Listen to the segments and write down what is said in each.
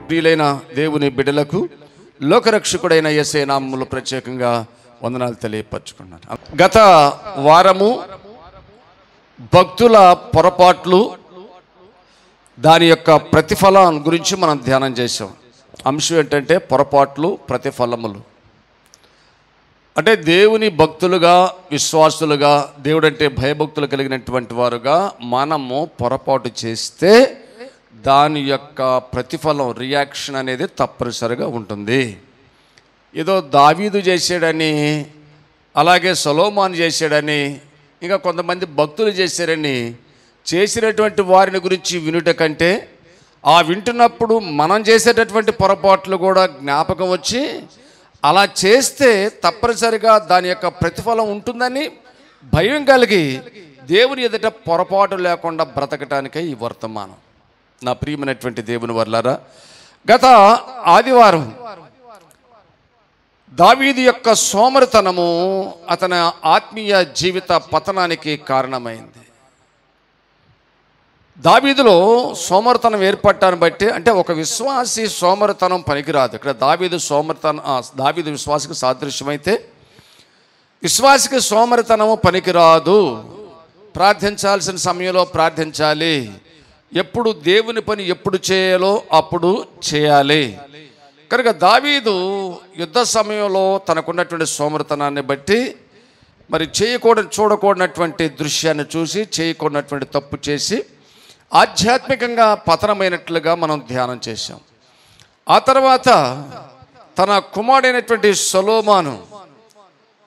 ప్రియులైన దేవుని బిడ్డలకు లోకరక్షకుడైన యేసయ్య నామములో ప్రత్యేకంగా వందనాలు తెలియపరచుకున్నాను. గత వారము భక్తుల పొరపాట్లు దాని యొక్క ప్రతిఫలం గురించి మనం ధ్యానం చేసాం. అంశం ఏంటంటే పొరపాట్లు ప్రతిఫలములు. అంటే దేవుని భక్తులుగా, విశ్వాసులుగా, దేవుడంటే భయభక్తులు కలిగినటువంటి వారుగా మనము పొరపాటు చేస్తే దాని యొక్క ప్రతిఫలం, రియాక్షన్ అనేది తప్పనిసరిగా ఉంటుంది. ఏదో దావీదు చేశాడని, అలాగే సొలొమోను చేశాడని, ఇంకా కొంతమంది భక్తులు చేశారని చేసినటువంటి వారిని గురించి వినుట కంటే ఆ వింటున్నప్పుడు మనం చేసేటటువంటి పొరపాట్లు కూడా జ్ఞాపకం వచ్చి అలా చేస్తే తప్పనిసరిగా దాని యొక్క ప్రతిఫలం ఉంటుందని భయం కలిగి దేవుని ఎదుట పొరపాటు లేకుండా బ్రతకటానికే ఈ వర్తమానం. నా ప్రియమైనటువంటి దేవుని వర్లారా, గత ఆదివారం దావీదు యొక్క సోమరితనము అతని ఆత్మీయ జీవిత పతనానికి కారణమైంది. దావీదులో సోమరితనం ఏర్పడటాన్ని బట్టి, అంటే ఒక విశ్వాసి సోమరితనం పనికిరాదు. ఇక్కడ దావీదు విశ్వాసికి సాదృశ్యమైతే విశ్వాసికి సోమరితనము పనికిరాదు. ప్రార్థించాల్సిన సమయంలో ప్రార్థించాలి. ఎప్పుడు దేవుని పని ఎప్పుడు చేయాలో అప్పుడు చేయాలి. కనుక దావీదు యుద్ధ సమయంలో తనకున్నటువంటి సోమరితనాన్ని బట్టి మరి చూడకూడనటువంటి దృశ్యాన్ని చూసి చేయకూడనటువంటి తప్పు చేసి ఆధ్యాత్మికంగా పతనమైనట్లుగా మనం ధ్యానం చేశాం. ఆ తర్వాత తన కుమారుడైనటువంటి సొలొమోను,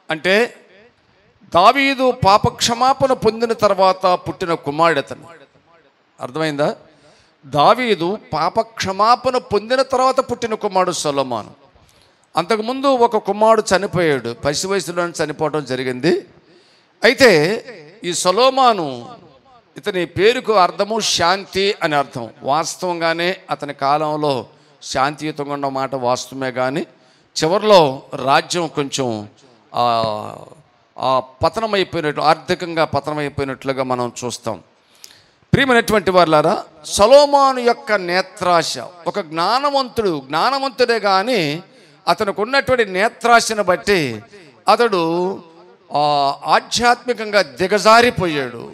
అంటే దావీదు పాపక్షమాపణ పొందిన తర్వాత పుట్టిన కుమారుడు అతను. అర్థమైందా? దావీదు పాపక్షమాపణ పొందిన తర్వాత పుట్టిన కుమారుడు సొలొమోను. అంతకుముందు ఒక కుమారుడు చనిపోయాడు, పసి వయసులోనే చనిపోవడం జరిగింది. అయితే ఈ సొలొమోను, ఇతని పేరుకు అర్థము శాంతి అని అర్థం. వాస్తవంగానే అతని కాలంలో శాంతియుతంగా ఉన్న మాట వాస్తవమే, కానీ చివరిలో రాజ్యం కొంచెం పతనమైపోయినట్లు, ఆర్థికంగా పతనమైపోయినట్లుగా మనం చూస్తాం. ప్రియమైనటువంటి వారులారా, సొలొమోను యొక్క నేత్రాశ, ఒక జ్ఞానవంతుడే కానీ అతనికి ఉన్నటువంటి నేత్రాశను బట్టి అతడు ఆధ్యాత్మికంగా దిగజారిపోయాడు.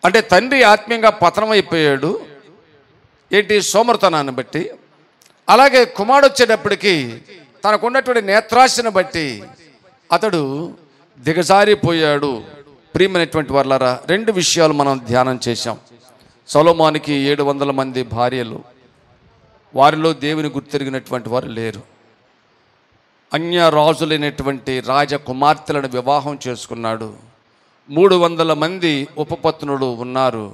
అంటే తండ్రి ఆత్మీయంగా పతనమైపోయాడు, ఏంటి, సోమరితనాన్ని బట్టి. అలాగే కుమారుడు వచ్చేటప్పటికి తనకున్నటువంటి నేత్రాశను బట్టి అతడు దిగజారిపోయాడు. ప్రియమైనటువంటి వారులారా, రెండు విషయాలు మనం ధ్యానం చేశాం. సొలొమోనుకి 700 మంది భార్యలు, వారిలో దేవుని గుర్తెరిగినటువంటి వారు లేరు. అన్య రాజులైనటువంటి రాజకుమార్తెలను వివాహం చేసుకున్నాడు. 300 మంది ఉపపత్నులు ఉన్నారు.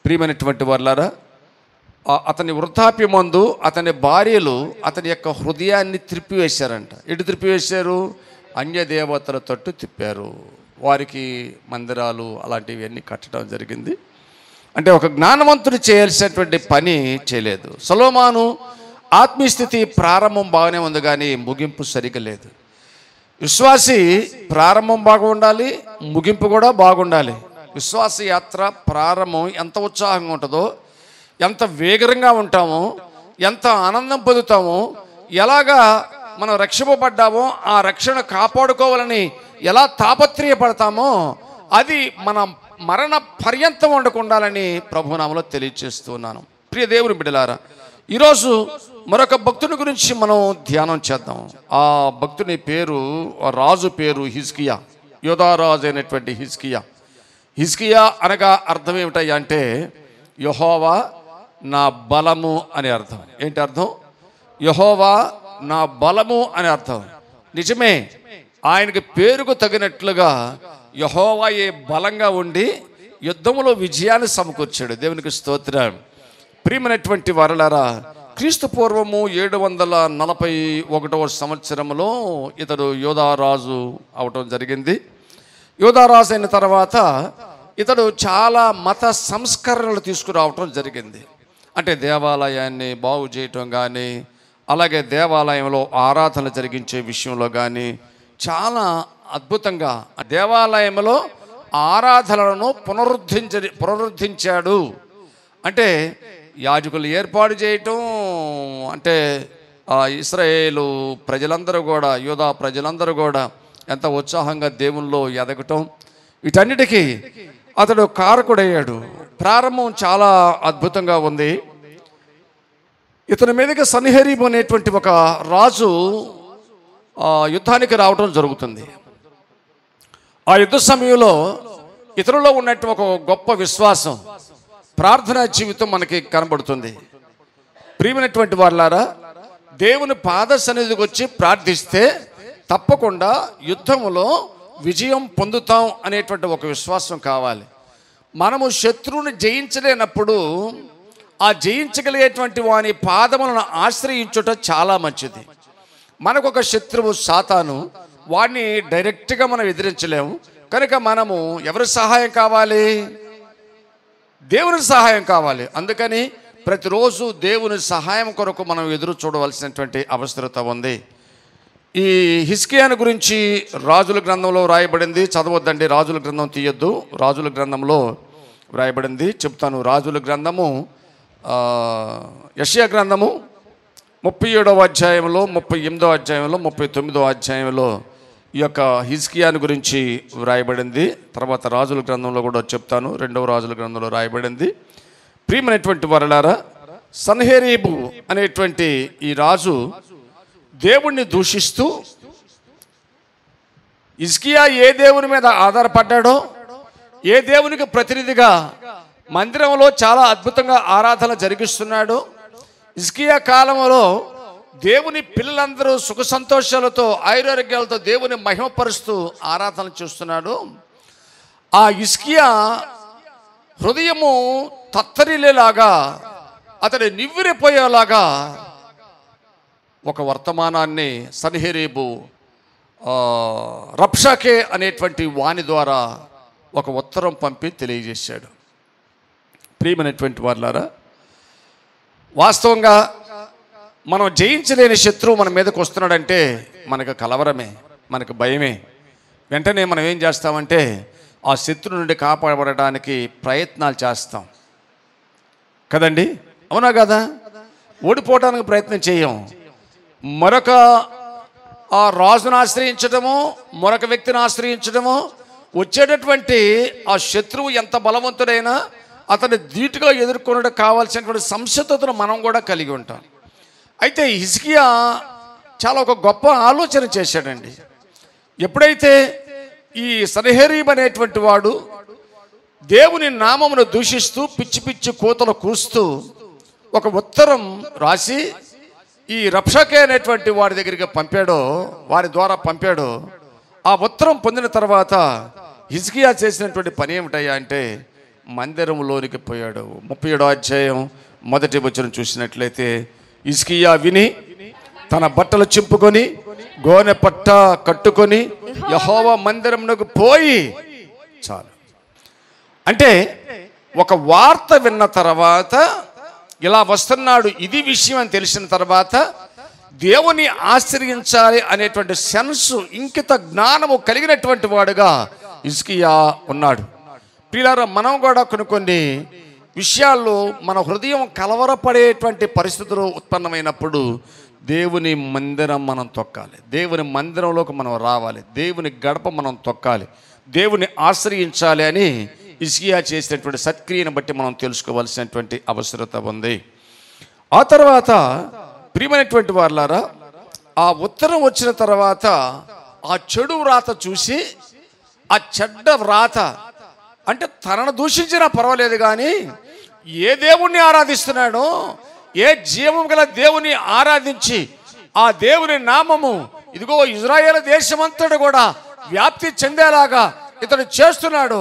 ప్రియమైనటువంటి వారులారా, అతని వృద్ధాప్యమందు అతని భార్యలు అతని యొక్క హృదయాన్ని త్రిప్పివేశారంట. ఎటు త్రిప్పివేశారు? అన్య దేవతల తట్టు తిప్పారు. వారికి మందిరాలు అలాంటివి అన్నీ కట్టడం జరిగింది. అంటే ఒక జ్ఞానవంతుడు చేయాల్సినటువంటి పని చేయలేదు. సొలొమోను ఆత్మీయస్థితి ప్రారంభం బాగానే ఉంది, కానీ ముగింపు సరిగా లేదు. విశ్వాసి ప్రారంభం బాగుండాలి, ముగింపు కూడా బాగుండాలి. విశ్వాస యాత్ర ప్రారంభం ఎంత ఉత్సాహంగా ఉంటుందో, ఎంత వేగంగా ఉంటామో, ఎంత ఆనందం పొందుతామో, ఎలాగా మనం రక్షింపబడ్డామో ఆ రక్షణ కాపాడుకోవాలని ఎలా తాపత్రయపడతామో అది మన మరణ పర్యంతం ఉండకుండాలని ప్రభునామములో తెలియజేస్తున్నాను. ప్రియ దేవుని బిడ్డలారా, ఈరోజు మరొక భక్తుని గురించి మనం ధ్యానం చేద్దాం. ఆ భక్తుని పేరు, ఆ రాజు పేరు హిజ్కియా, యోధారాజు అయినటువంటి హిజ్కియా. హిజ్కియా అనగా అర్థం ఏమిటయ్యా అంటే యెహోవా నా బలము అని అర్థం. ఏంటి అర్థం? యెహోవా నా బలము అని అర్థం. నిజమే, ఆయనకి పేరుకు తగినట్లుగా యెహోవాయే బలంగా ఉండి యుద్ధములో విజయాన్ని సమకూర్చాడు. దేవునికి స్తోత్రం. ప్రియమైనటువంటి వారలారా, క్రీస్తు పూర్వము 741వ సంవత్సరంలో ఇతడు యోధారాజు అవటం జరిగింది. యోధారాజు అయిన తర్వాత ఇతడు చాలా మత సంస్కరణలు తీసుకురావటం జరిగింది. అంటే దేవాలయాన్ని బాగు చేయటం కానీ, అలాగే దేవాలయంలో ఆరాధన జరిగించే విషయంలో కానీ చాలా అద్భుతంగా దేవాలయంలో ఆరాధనలను పునరుద్ధరించాడు. అంటే యాజకులు ఏర్పాటు చేయటం, అంటే ఇశ్రాయేలు ప్రజలందరూ కూడా, యూదా ప్రజలందరూ కూడా ఎంత ఉత్సాహంగా దేవునిలో ఎదగటం, వీటన్నిటికీ అతడు కారకుడయ్యాడు. ప్రారంభం చాలా అద్భుతంగా ఉంది. ఇతని మీదకి సన్హెరీబు అనేటువంటి ఒక రాజు యుద్ధానికి రావటం జరుగుతుంది. ఆ యుద్ధ సమయంలో ఇతరులో ఉన్నట్టు ఒక గొప్ప విశ్వాసం, ప్రార్థనా జీవితం మనకి కనబడుతుంది. ప్రియమైనటువంటి వారులారా, దేవుని పాద సన్నిధికి వచ్చి ప్రార్థిస్తే తప్పకుండా యుద్ధములో విజయం పొందుతాం అనేటువంటి ఒక విశ్వాసం కావాలి. మనము శత్రువుని జయించలేనప్పుడు ఆ జయించగలిగేటువంటి వాని పాదములను ఆశ్రయించుట చాలా మంచిది. మనకు ఒక శత్రువు సాతాను, వాడిని డైరెక్ట్గా మనం ఎదిరించలేము. కనుక మనము ఎవరి సహాయం కావాలి? దేవుని సహాయం కావాలి. అందుకని ప్రతిరోజు దేవుని సహాయం కొరకు మనం ఎదురు చూడవలసినటువంటి అవసరత ఉంది. ఈ హిజ్కియాను గురించి రాజుల గ్రంథంలో వ్రాయబడింది. చదవద్దండి, రాజుల గ్రంథం తీయొద్దు. రాజుల గ్రంథంలో వ్రాయబడింది, చెప్తాను. రాజుల గ్రంథము, యెషయా గ్రంథము 37వ అధ్యాయంలో, 38వ అధ్యాయంలో, 39వ అధ్యాయంలో ఈ యొక్క హిజ్కియాను గురించి వ్రాయబడింది. తర్వాత రాజుల గ్రంథంలో కూడా చెప్తాను, 2వ రాజుల గ్రంథంలో రాయబడింది. ప్రియమైనటువంటి వారలారా, సన్హెరీబు అనేటువంటి ఈ రాజు దేవుణ్ణి దూషిస్తూ, హిజ్కియా ఏ దేవుని మీద ఆధారపడ్డాడో, ఏ దేవునికి ప్రతినిధిగా మందిరంలో చాలా అద్భుతంగా ఆరాధన జరిగిస్తున్నాడు, హిజ్కియా కాలంలో దేవుని పిల్లలందరూ సుఖ సంతోషాలతో ఆయురారోగ్యాలతో దేవుని మహిమపరుస్తూ ఆరాధన చేస్తున్నాడు. ఆ హిజ్కియా హృదయము తత్తరిల్లేలాగా, అతడు నివ్వెరపోయేలాగా ఒక వర్తమానాన్ని సన్హెరీబు రబ్షాకే అనేటువంటి వాని ద్వారా ఒక ఉత్తరం పంపి తెలియజేశాడు. ప్రియమైనటువంటి వారులారా, వాస్తవంగా మనం జయించలేని శత్రువు మన మీదకి వస్తున్నాడంటే మనకు కలవరమే, మనకు భయమే. వెంటనే మనం ఏం చేస్తామంటే ఆ శత్రువు నుండి కాపాడబడడానికి ప్రయత్నాలు చేస్తాం కదండి, అవునా కదా? ఓడిపోవడానికి ప్రయత్నం చేయం. మరొక ఆ రాజును ఆశ్రయించడము, మరొక వ్యక్తిని ఆశ్రయించడము, వచ్చేటటువంటి ఆ శత్రువు ఎంత బలవంతుడైనా అతన్ని ధీటుగా ఎదుర్కొనడానికి కావాల్సినటువంటి సంసిద్ధతను మనం కూడా కలిగి ఉంటాం. అయితే హిజ్కియా చాలా ఒక గొప్ప ఆలోచన చేశాడండి. ఎప్పుడైతే ఈ సన్హెరీబు అనేటువంటి వాడు దేవుని నామమును దూషిస్తూ పిచ్చి పిచ్చి కోతలు కూస్తూ ఒక ఉత్తరం రాసి ఈ రబ్షాకే అనేటువంటి వాడి దగ్గరికి పంపాడో, వారి ద్వారా పంపాడో, ఆ ఉత్తరం పొందిన తర్వాత హిజ్కియా చేసినటువంటి పని ఏమిటయ్యా అంటే మందిరంలోనికి పోయాడు. 37వ అధ్యాయం 1వ వచనం చూసినట్లయితే, హిజ్కియా విని తన బట్టలు చింపుకొని గోనె పట్ట కట్టుకొని యెహోవా మందిరమునకు పోయి, చాలు అంటే ఒక వార్త విన్న తర్వాత, ఇలా వస్తున్నాడు ఇది విషయం అని తెలిసిన తర్వాత దేవుని ఆశ్రయించాలి అనేటువంటి సెన్సు, ఇంకిత జ్ఞానము కలిగినటువంటి వాడుగా హిజ్కియా ఉన్నాడు. ప్రియులారా, మనం కూడా కొన్ని విషయాల్లో మన హృదయం కలవరపడేటువంటి పరిస్థితులు ఉత్పన్నమైనప్పుడు దేవుని మందిరం మనం తొక్కాలి, దేవుని మందిరంలోకి మనం రావాలి, దేవుని గడప మనం తొక్కాలి, దేవుని ఆశ్రయించాలి అని హిజ్కియా చేసినటువంటి సత్క్రియను బట్టి మనం తెలుసుకోవాల్సినటువంటి అవసరత ఉంది. ఆ తర్వాత ప్రియమైనటువంటి వారులారా, ఆ ఉత్తరం వచ్చిన తర్వాత ఆ చెడు వ్రాత చూసి, ఆ చెడ్డ వ్రాత అంటే తనను దూషించినా పర్వాలేదు కానీ ఏ దేవుణ్ణి ఆరాధిస్తున్నాడో, ఏ జీవం గల దేవుని ఆరాధించి ఆ దేవుని నామము ఇదిగో ఇజ్రాయేల్ దేశమంతటా కూడా వ్యాప్తి చెందేలాగా ఇతడు చేస్తున్నాడు,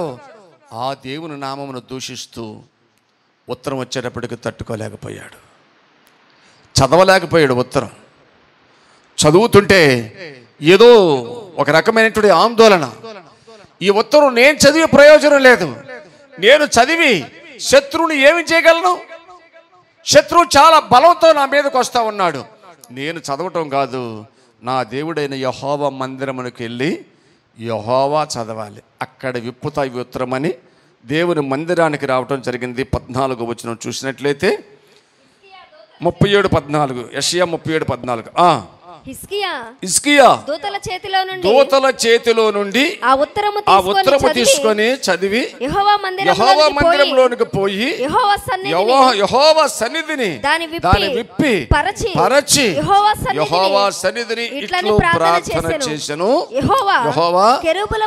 ఆ దేవుని నామమును దూషిస్తూ ఉత్తరం వచ్చేటప్పటికి తట్టుకోలేకపోయాడు, చదవలేకపోయాడు. ఉత్తరం చదువుతుంటే ఏదో ఒక రకమైనటువంటి ఆందోళన. ఈ ఉత్తరం నేను చదివే ప్రయోజనం లేదు, నేను చదివి శత్రువుని ఏమి చేయగలను? శత్రువు చాలా బలంతో నా మీదకి వస్తూ ఉన్నాడు. నేను చదవటం కాదు, నా దేవుడైన యెహోవా మందిరమునికి వెళ్ళి యెహోవా చదవాలి, అక్కడ విప్పుతాయి ఉత్తరమని దేవుని మందిరానికి రావటం జరిగింది. 14వ వచనం చూసినట్లయితే, 37:14. యెషయా 37:14. హిజ్కియా దూతల చేతిలో నుండి ఆ ఉత్తరము తీసుకొని చదివి యెహోవా మందిరంలోనికి పోయి యెహోవా సన్నిధిని దాని విప్పి పరచి యెహోవా సన్నిధిని ఇట్లు ప్రార్థన చేసెను. యెహోవా కెరూబుల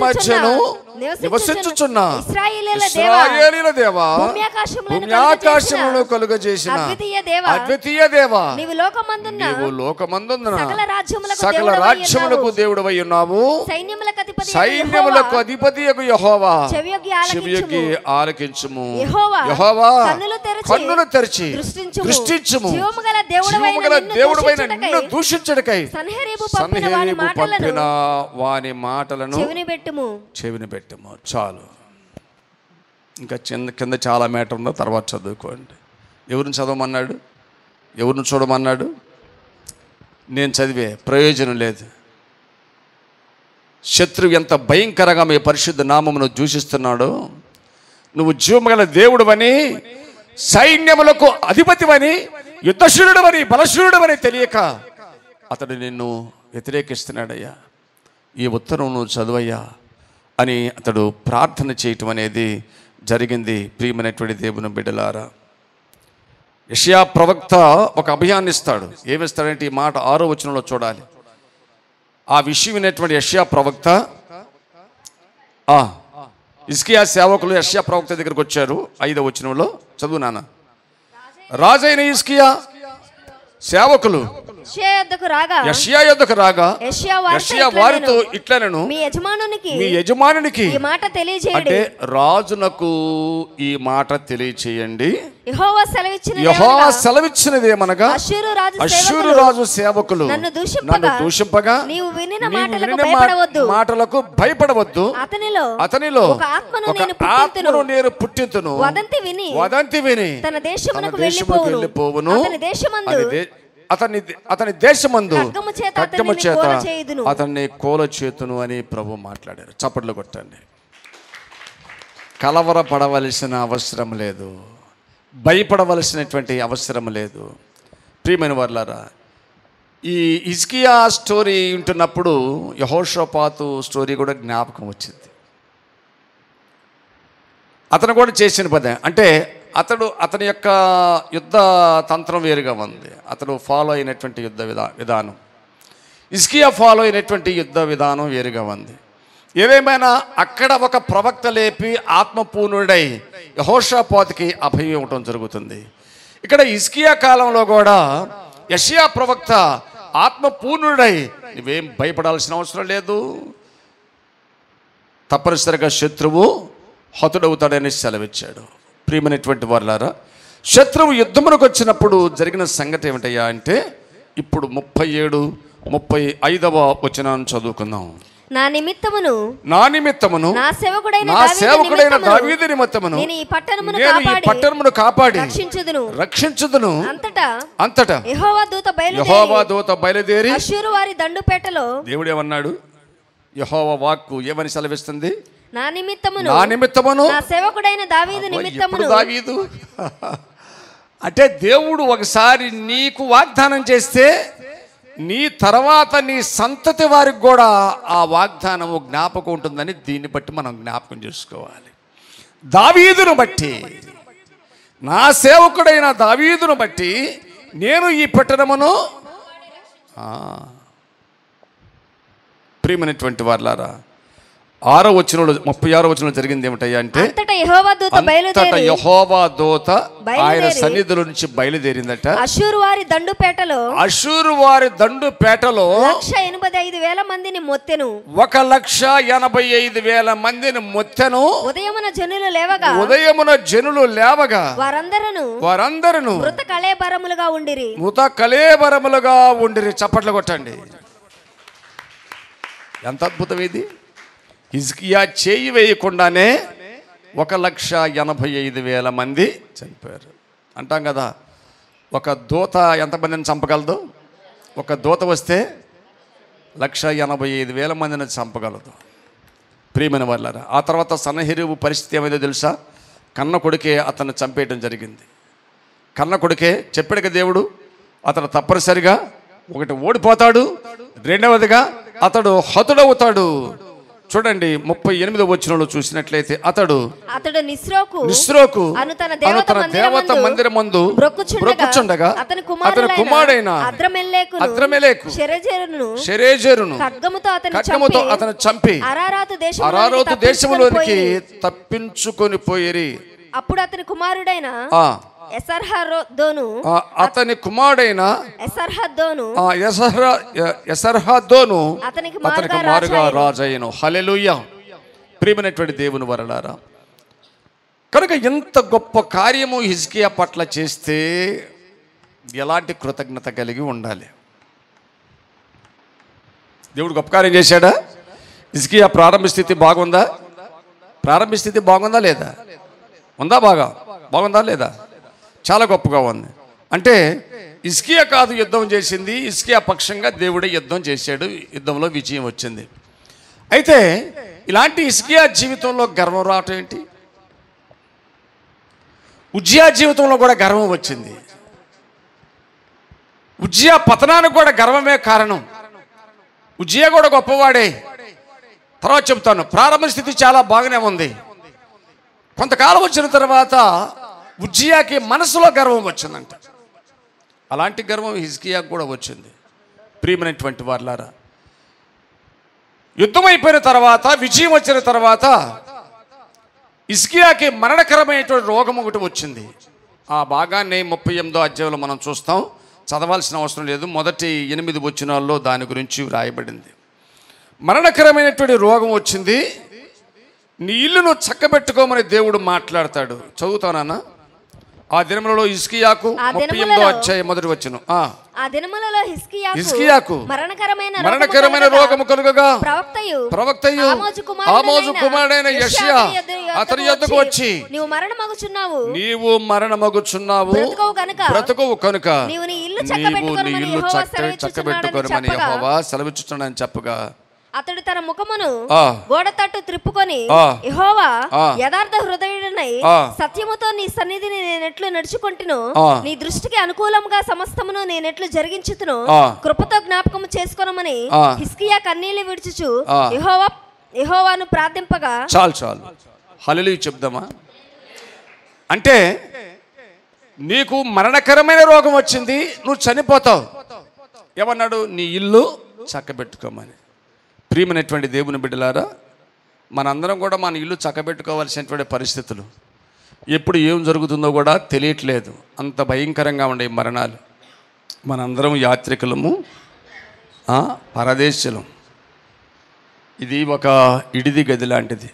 మధ్యను నివసించుచున్న ఇశ్రాయేలీయుల దేవా, భూమి ఆకాశములను కలుగజేసిన అద్వితీయ దేవా, నీవు లోకమందున్న సకల రాజ్యములకు దేవుడవై ఉన్నావు. సైన్యములకు అధిపతియగు యెహోవా, చెవియొగ్గి ఆలకించుము. యెహోవా కన్నులు తెరిచి దృష్టించుము. జీవముగల దేవుడవైన నిన్ను దూషించుటకై సన్హెరీబు పంపిన వాని మాటలను చెవిని పెట్టుము. చాలు. ఇంకా కింద చాలా మ్యాటర్ ఉందో తర్వాత చదువుకోండి. ఎవరిని చదవమన్నాడు? ఎవరిని చూడమన్నాడు? నేను చదివే ప్రయోజనం లేదు. శత్రువు ఎంత భయంకరంగా మీ పరిశుద్ధ నామమును దూషిస్తున్నాడో, నువ్వు జీవముగల దేవుడువని, సైన్యములకు అధిపతివని, యుద్ధశూరుడవని, బలశూరుడవని తెలియక అతడు నిన్ను వ్యతిరేకిస్తున్నాడయ్యా. ఈ ఉత్తరం నువ్వు చదువయ్యా అని అతడు ప్రార్థన చేయటం అనేది జరిగింది. ప్రియమైనటువంటి దేవుని బిడ్డలారా, యెషయా ప్రవక్త ఒక అభయాన్ని ఇస్తాడు. ఏమిస్తాడంటే ఈ మాట 6వ వచనంలో చూడాలి. ఆ విషయం వినేటువంటి యెషయా ప్రవక్త, హిజ్కియా సేవకులు యెషయా ప్రవక్త దగ్గరికి వచ్చారు. 5వ వచనంలో చదువు నాన్న. రాజైన హిజ్కియా సేవకులు యెషయా యొద్దకు రాగా యెషయా వారితో ఇట్లనెను, మీ యజమానునికి అంటే రాజునకు ఈ మాట తెలియచేయండి. యెహోవా సెలవిచ్చినదేమనగా, అష్షూరు రాజు సేవకులు నన్ను దూషింపగా నీవు వినిన మాటలకు భయపడవద్దు. అతనిలో ఒక ఆత్మను నేను పుట్టింతును. వదంతి విని తన దేశమునకు వెళ్ళిపోవును. అతని దేశమందు ఖడ్గము చేత అతన్ని కూలచేతును అని ప్రభు మాట్లాడారు. చప్పట్లు కొట్టండి. కలవరపడవలసిన అవసరం లేదు, భయపడవలసినటువంటి అవసరం లేదు. ప్రియమైన వారలారా, ఈ హిజ్కియా స్టోరీ వింటున్నప్పుడు యెహోషాపాతు స్టోరీ కూడా జ్ఞాపకం వచ్చింది. అతను కూడా చేసిన పదే, అంటే అతని యొక్క యుద్ధ తంత్రం వేరుగా ఉంది. అతడు ఫాలో అయినటువంటి యుద్ధ విధానం, హిజ్కియా ఫాలో అయినటువంటి యుద్ధ విధానం వేరుగా ఉంది. ఏదేమైనా అక్కడ ఒక ప్రవక్త లేపి ఆత్మపూర్ణుడై యెహోషాపాతుకి అభయం ఇవ్వటం జరుగుతుంది. ఇక్కడ హిజ్కియా కాలంలో కూడా యెషయా ప్రవక్త ఆత్మపూర్ణుడై నువ్వేం భయపడాల్సిన అవసరం లేదు, తప్పనిసరిగా శత్రువు హతుడవుతాడని సెలవిచ్చాడు. ప్రియమైనటువంటి వారలారా, శత్రువు యుద్ధమునకు వచ్చినప్పుడు జరిగిన సంగతి ఏమిటయ్యా అంటే, ఇప్పుడు 37, 35వ వచనాన్ని చదువుకుందాం. నా నిమిత్తమును నా సేవకుడైన దావీదు నిమిత్తమును నేను ఈ పట్టణమును కాపాడి రక్షించుదును. అంతటా యెహోవా దూత బయలుదేరి అష్షూరు వారి దండుపేటలో, దేవుడు ఏమన్నాడు? యెహోవా వాక్కు ఏమని సెలవిస్తుంది? నా నిమిత్తమును నా సేవకుడైన దావీదు నిమిత్తమును. దావీదు అంటే దేవుడు ఒకసారి నీకు వాగ్దానం చేస్తే నీ తర్వాత నీ సంతతి వారికి కూడా ఆ వాగ్దానము జ్ఞాపకం ఉంటుందని దీన్ని బట్టి మనం జ్ఞాపకం చేసుకోవాలి. దావీదును బట్టి, నా సేవకుడైన దావీదును బట్టి నేను ఈ పట్టణమును, ప్రియమైనటువంటి వారలారా, 6వ వచనంలో 36వ వచనంలో జరిగింది ఏమిటయ్యా అంటే, అంతటా యెహోవా దూత ఆయన సన్నిధిలో నుంచి బయలుదేరిందట. అష్షూరు వారి దండుపేటలో 1,85,000 మందిని మొత్తెను. 1,85,000 మందిని మొత్తెను. ఉదయమున జనులు లేవగా వారందరూ మృత కళేబరములుగా ఉండిరి. చప్పట్లు కొట్టండి. ఎంత అద్భుతం ఇది! హిజ్కియా చేయి వేయకుండానే 1,85,000 మంది చనిపోయారు. అంటాం కదా, ఒక దూత ఎంతమందిని చంపగలదు? ఒక దూత వస్తే 1,85,000 మందిని చంపగలదు. ప్రియమైన వాళ్ళారా, ఆ తర్వాత సన్హెరీబు పరిస్థితి ఏమైందో తెలుసా? కన్న కొడుకే అతన్ని చంపేయడం జరిగింది. కన్న కొడుకే, చెప్పాడుగా దేవుడు. అతడు తప్పనిసరిగా ఒకటి ఓడిపోతాడు, రెండవదిగా అతడు హతుడవుతాడు. చూడండి 38వ వచనంలో చూసినట్లయితే అతడు నిస్రోకు అను తన దేవత మందిరమందు బ్రొక్కుచుండగా అతని కుమారుడైన అద్రమెలేకు షెరెజెరును ఖడ్గముతో అతను చంపి అరారోతు దేశములోనికి తప్పించుకొని పోయిరి. అప్పుడు అతని కుమారుడైన ఎసర్హద్దోను అతనికి మారుగా రాజయ్యను. హల్లెలూయా. ప్రియమైనటువంటి దేవుని వరలారా, కనుక ఎంత గొప్ప కార్యము హిజ్కియా పట్ల చేస్తే ఎలాంటి కృతజ్ఞత కలిగి ఉండాలి. దేవుడు గొప్ప కార్యం చేశాడా? హిజ్కియా ప్రారంభ స్థితి బాగుందా? ప్రారంభ స్థితి బాగుందా లేదా? ఉందా? బాగుందా లేదా? చాలా గొప్పగా ఉంది. అంటే హిజ్కియా కాదు యుద్ధం చేసింది, హిజ్కియా పక్షంగా దేవుడే యుద్ధం చేశాడు, యుద్ధంలో విజయం వచ్చింది. అయితే ఇలాంటి హిజ్కియా జీవితంలో గర్వం రావటం ఏంటి? ఉజ్జియా జీవితంలో కూడా గర్వం వచ్చింది. ఉజ్జియా పతనానికి కూడా గర్వమే కారణం. ఉజ్జియా కూడా గొప్పవాడే. తర్వాత చెప్తాను. ప్రారంభ స్థితి చాలా బాగానే ఉంది. కొంతకాలం వచ్చిన తర్వాత ఉజ్జియాకి మనసులో గర్వం వచ్చిందంట. అలాంటి గర్వం హిజ్కియాకు కూడా వచ్చింది. ప్రియమైనటువంటి వారలారా, యుద్ధం అయిపోయిన తర్వాత, విజయం వచ్చిన తర్వాత హిజ్కియాకి మరణకరమైనటువంటి రోగం ఒకటి వచ్చింది. ఆ భాగాన్ని 38వ అధ్యాయంలో మనం చూస్తాం. చదవాల్సిన అవసరం లేదు. మొదటి 8 వచనాల్లో దాని గురించి వ్రాయబడింది. మరణకరమైనటువంటి రోగం వచ్చింది. నీ ఇల్లును చక్కబెట్టుకోమని దేవుడు మాట్లాడతాడు. చదువుతానన్నా. ఆ దినములలో హిజ్కియాకు 38వ అధ్యాయం మొదటి వచనం. ఆ దినములలో హిజ్కియాకు మరణకరమైన రోగము కలుగగా ప్రవక్తయు ఆమోజు కుమారుడైన యెషయా అతని యొద్దకు వచ్చి, నీవు మరణమగుచున్నావు, బ్రతుకువు కనుక నీవు నీ ఇల్లు చక్కబెట్టుకొనమని యెహోవా సెలవిచ్చుచున్నాడని చెప్పగా అతడు తన ముఖమును గోడ తట్టు త్రిప్పుకొని, యెహోవా యథార్థ హృదయుడనై సత్యముతో నీ సన్నిధిని నేనెట్లు నడుచుకుంటును, నీ దృష్టికి అనుకూలంగా సమస్తమును నేనెట్లు జరిగించుతును కృపతో జ్ఞాపకము చేసుకొనమని హిజ్కియా కన్నీళ్లు విడుచుచు యెహోవాను ప్రార్థింపగా. చాలు హల్లెలూయా చెప్దామా? అంటే నీకు మరణకరమైన రోగం వచ్చింది, నువ్వు చనిపోతావు. ఏమన్నాడు? నీ ఇల్లు చక్కబెట్టుకోమని. ప్రియమైనటువంటి దేవుని బిడ్డలారా, మనందరం కూడా మన ఇల్లు చక్కబెట్టుకోవాల్సినటువంటి పరిస్థితులు. ఎప్పుడు ఏం జరుగుతుందో కూడా తెలియట్లేదు. అంత భయంకరంగా ఉండే మరణాలు. మనందరం యాత్రికులము, పరదేశులం. ఇది ఒక ఇడిది గది లాంటిది.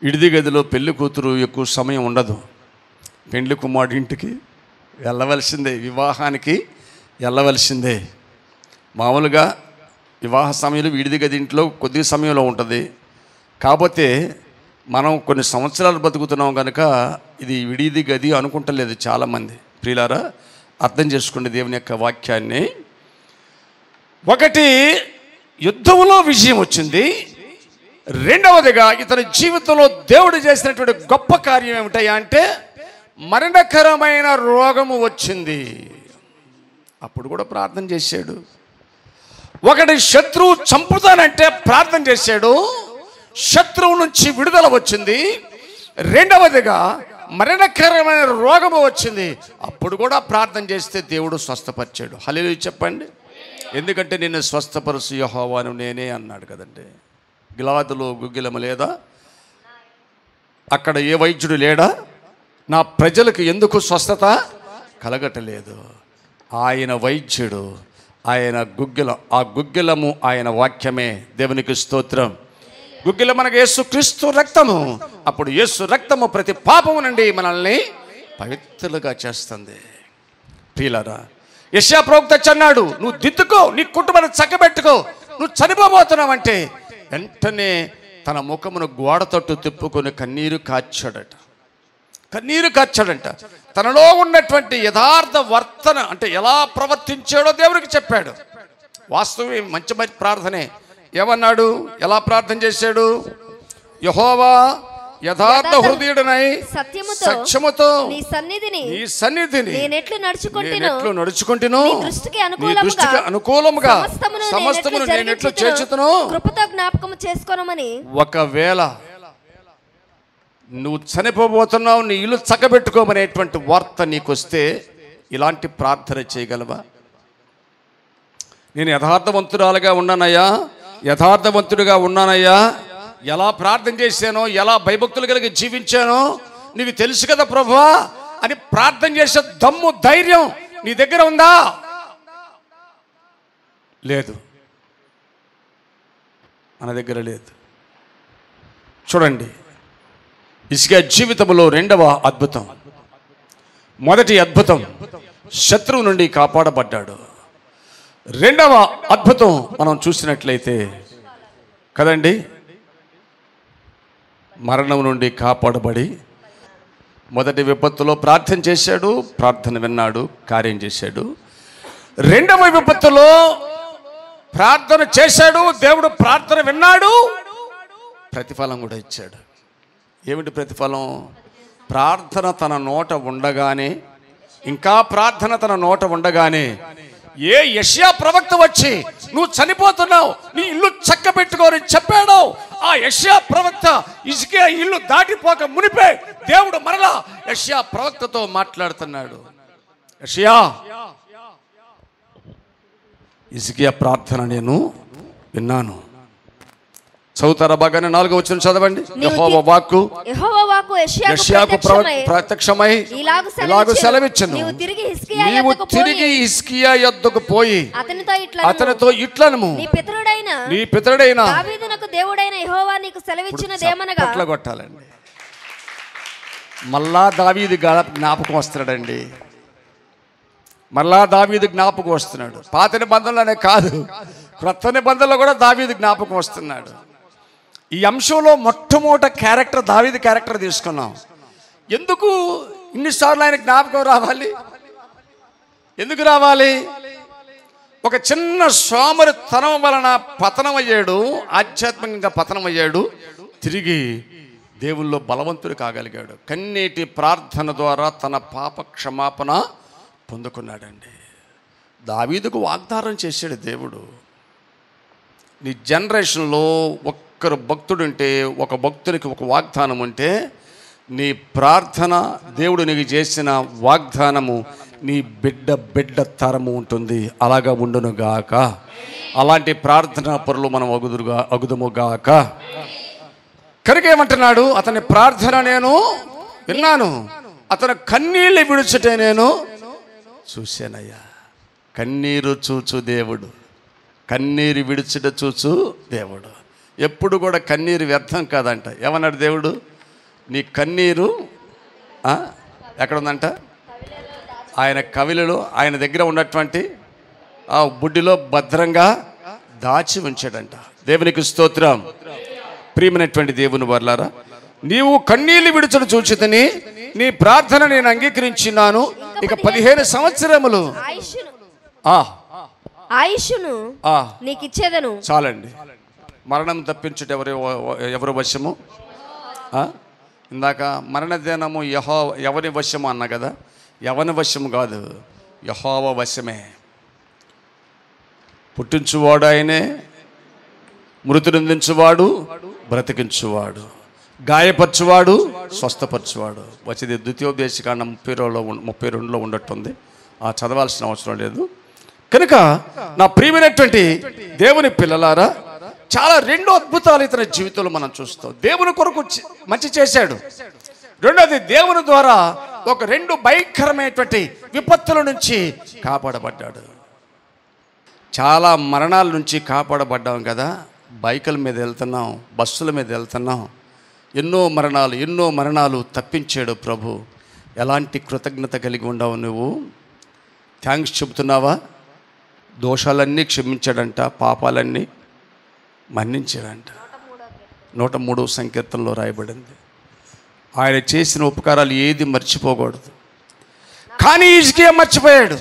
ఇడిది గదిలో పెళ్లి కూతురు ఎక్కువ సమయం ఉండదు. పెండ్లి కుమారుడి ఇంటికి వెళ్ళవలసిందే, వివాహానికి వెళ్ళవలసిందే. మామూలుగా వివాహ సమయంలో విడిది గది ఇంట్లో కొద్ది సమయంలో ఉంటుంది. కాకపోతే మనం కొన్ని సంవత్సరాలు బతుకుతున్నాం కనుక ఇది విడిది గది అనుకుంటలేదు చాలామంది. ప్రియులారా, అర్థం చేసుకోండి దేవుని యొక్క వాక్యాన్ని. ఒకటి, యుద్ధంలో విజయం వచ్చింది. రెండవదిగా ఇతని జీవితంలో దేవుడు చేసినటువంటి గొప్ప కార్యం ఏమిటయ్యా అంటే మరణకరమైన రోగము వచ్చింది. అప్పుడు కూడా ప్రార్థన చేశాడు. ఒకటి, శత్రువు చంపుతానంటే ప్రార్థన చేశాడు, శత్రువు నుంచి విడుదల వచ్చింది. రెండవదిగా మరణకరమైన రోగము వచ్చింది, అప్పుడు కూడా ప్రార్థన చేస్తే దేవుడు స్వస్థపరిచాడు. హల్లెలూయా చెప్పండి. ఎందుకంటే నిన్ను స్వస్థపరుచు యెహోవాను నేనే అన్నాడు కదండి. గిలాదులో గుగ్గిలము లేదా? అక్కడ ఏ వైద్యుడు లేడా? నా ప్రజలకు ఎందుకు స్వస్థత కలగటలేదు? ఆయన వైద్యుడు, ఆయన గుగ్గిలం. ఆ గుగ్గిలము ఆయన వాక్యమే. దేవునికి స్తోత్రం. గుగ్గిలం మనకు యేసుక్రీస్తు రక్తము. అప్పుడు యేసు రక్తము ప్రతి పాపము నుండి మనల్ని పవిత్రులుగా చేస్తుంది. ప్రియులారా, యెషయా ప్రవక్త అన్నాడు, నువ్వు దిద్దుకో, నీ కుటుంబాన్ని చక్కబెట్టుకో, నువ్వు చనిపోబోతున్నావంటే వెంటనే తన ముఖమును గోడ తట్టు తిప్పుకొని కన్నీరు కార్చాడంట. తనలో ఉన్నటువంటి యథార్థ వర్తన అంటే ఎలా ప్రవర్తించాడో దేవుడికి చెప్పాడు. వాస్తవమే, మంచి ప్రార్థనే. ఏమన్నాడు? ఎలా ప్రార్థన చేశాడు? యెహోవా యథార్థ హృదయుడనై సత్యముతో నీ సన్నిధిని నేనెట్లు నడుచుకుంటును నీ దృష్టికి అనుకూలముగా సమస్తమును నేనెట్లు చేర్చుతును కృపతో జ్ఞాపకం చేసుకోనమని. ఒకవేళ నువ్వు చనిపోబోతున్నావు, నీ ఇల్లు చక్కబెట్టుకోమనేటువంటి వార్త నీకు వస్తే ఇలాంటి ప్రార్థన చేయగలవా? నేను యథార్థవంతుడిగా ఉన్నానయ్యా, ఎలా ప్రార్థన చేశానో, ఎలా భయభక్తులు కలిగి జీవించానో నీకు తెలుసు కదా ప్రభువా అని ప్రార్థన చేసే దమ్ము, ధైర్యం నీ దగ్గర ఉందా? లేదు, మన దగ్గర లేదు. చూడండి, హిజ్కియా జీవితంలో రెండవ అద్భుతం. మొదటి అద్భుతం, శత్రువు నుండి కాపాడబడ్డాడు. రెండవ అద్భుతం మనం చూసినట్లయితే కదండి, మరణం నుండి కాపాడబడి మొదటి విపత్తులో ప్రార్థన చేశాడు, ప్రార్థన విన్నాడు, కార్యం చేశాడు. రెండవ విపత్తులో ప్రార్థన చేశాడు, దేవుడు ప్రార్థన విన్నాడు, ప్రతిఫలం కూడా ఇచ్చాడు. ఏమిటి ప్రతిఫలం? ప్రార్థన తన నోట ఉండగానే, ఇంకా ప్రార్థన తన నోట ఉండగానే ఏ యెషయా ప్రవక్త వచ్చి నువ్వు చనిపోతున్నావు, నీ ఇల్లు చక్కబెట్టుకోని చెప్పాడు, ఆ యెషయా ప్రవక్త హిజ్కియా ఇల్లు దాటిపోక మునిపే దేవుడు మరలా యెషయా ప్రవక్తతో మాట్లాడుతున్నాడు. యెషయా, హిజ్కియా ప్రార్థన నేను విన్నాను. చదువుతారా బాగానే? 4వ వచనం చదవండి. యెహోవా వాక్కు యెషయాకు ప్రత్యక్షమై ఇలాగు సెలవిచ్చెను, నీవు తిరిగి హిజ్కియా యొద్దకు పోయి అతనితో ఇట్లనము, నీ పితరుడైన దావీదునకు దేవుడైన యెహోవా నీకు సెలవిచ్చినదేమనగా. అట్లా కొట్టాలండి. మళ్ళా దావీదు జ్ఞాపకం వస్తున్నాడండి. మళ్ళా దావీదు జ్ఞాపకం వస్తున్నాడు. పాత నిబంధనలోనే కాదు, క్రొత్త నిబంధనలో కూడా దావీదు జ్ఞాపకం వస్తున్నాడు. ఈ అంశంలో మొట్టమొదటి క్యారెక్టర్ దావీదు క్యారెక్టర్ తీసుకున్నాం. ఎందుకు ఇన్నిసార్లు ఆయన జ్ఞాపకం రావాలి? ఎందుకు రావాలి? ఒక చిన్న సోమరితనం వలన పతనమయ్యాడు, ఆధ్యాత్మికంగా పతనమయ్యాడు, తిరిగి దేవుల్లో బలవంతుడు కాగలిగాడు. కన్నీటి ప్రార్థన ద్వారా తన పాప క్షమాపణ పొందుకున్నాడండి. దావీదుకు వాగ్దానం చేశాడు దేవుడు, నీ జనరేషన్లో ఒక్కరు భక్తుడుంటే, ఒక భక్తునికి ఒక వాగ్దానం ఉంటే, నీ ప్రార్థన దేవుడు నీకు చేసిన వాగ్దానము నీ బిడ్డ తరము ఉంటుంది. అలాగా ఉండునుగాక. అలాంటి ప్రార్థనా పరులు మనం అగుదుముగాక. కనుక ఏమంటున్నాడు? అతని ప్రార్థన నేను విన్నాను, అతను కన్నీళ్ళు విడుచుటే నేను చూశానయ్యా. కన్నీరు చూచు దేవుడు, కన్నీరు విడుచుట చూచు దేవుడు. ఎప్పుడు కూడా కన్నీరు వ్యర్థం కాదంట. ఏమన్నాడు దేవుడు? నీ కన్నీరు ఎక్కడుందంట? ఆయన కవిలలో, ఆయన దగ్గర ఉన్నటువంటి ఆ బుడ్డిలో భద్రంగా దాచి ఉంచాడంట. దేవునికి స్తోత్రం. ప్రియమైనటువంటి దేవుని వర్లారా, నీవు కన్నీళ్ళు విడుచుట చూచితిని, నీ ప్రార్థన నేను అంగీకరించినాను. ఇక 15 సంవత్సరములు ఆయుష్ను నీకు ఇచ్చేదను. చాలండి. మరణం తప్పించుట ఎవరు వశము? ఇందాక మరణదినము ఎవరి వశము అన్నా కదా. ఎవరి వశము కాదు, యెహోవా వశమే. పుట్టించువాడు ఆయనే, మృతునిందించువాడు బ్రతికించువాడు, గాయపరచువాడు స్వస్థపరచువాడు. వచ్చేది ద్వితీయోపదేశకాండ 32లో ఉండట్టుంది, చదవాల్సిన అవసరం లేదు. కనుక నా ప్రియమైనటువంటి దేవుని పిల్లలారా, చాలా 2 అద్భుతాలు ఇతని జీవితంలో మనం చూస్తాం. దేవుని కొరకు మంచి చేశాడు. రెండోది, దేవుని ద్వారా ఒక 2 భయంకరమైనటువంటి విపత్తుల నుంచి కాపాడబడ్డాడు. చాలా మరణాల నుంచి కాపాడబడ్డాం కదా. బైకుల మీద వెళ్తున్నాం, బస్సుల మీద వెళ్తున్నాం, ఎన్నో మరణాలు తప్పించాడు ప్రభు. ఎలాంటి కృతజ్ఞత కలిగి ఉండవు నువ్వు? థ్యాంక్స్ చెబుతున్నావా? దోషాలన్నీ క్షమించాడంట, పాపాలన్నీ మన్నించాడంట. 103వ సంకీర్తనలో రాయబడింది. ఆయన చేసిన ఉపకారాలు ఏది మర్చిపోకూడదు. కానీ హిజ్కియా మర్చిపోయాడు.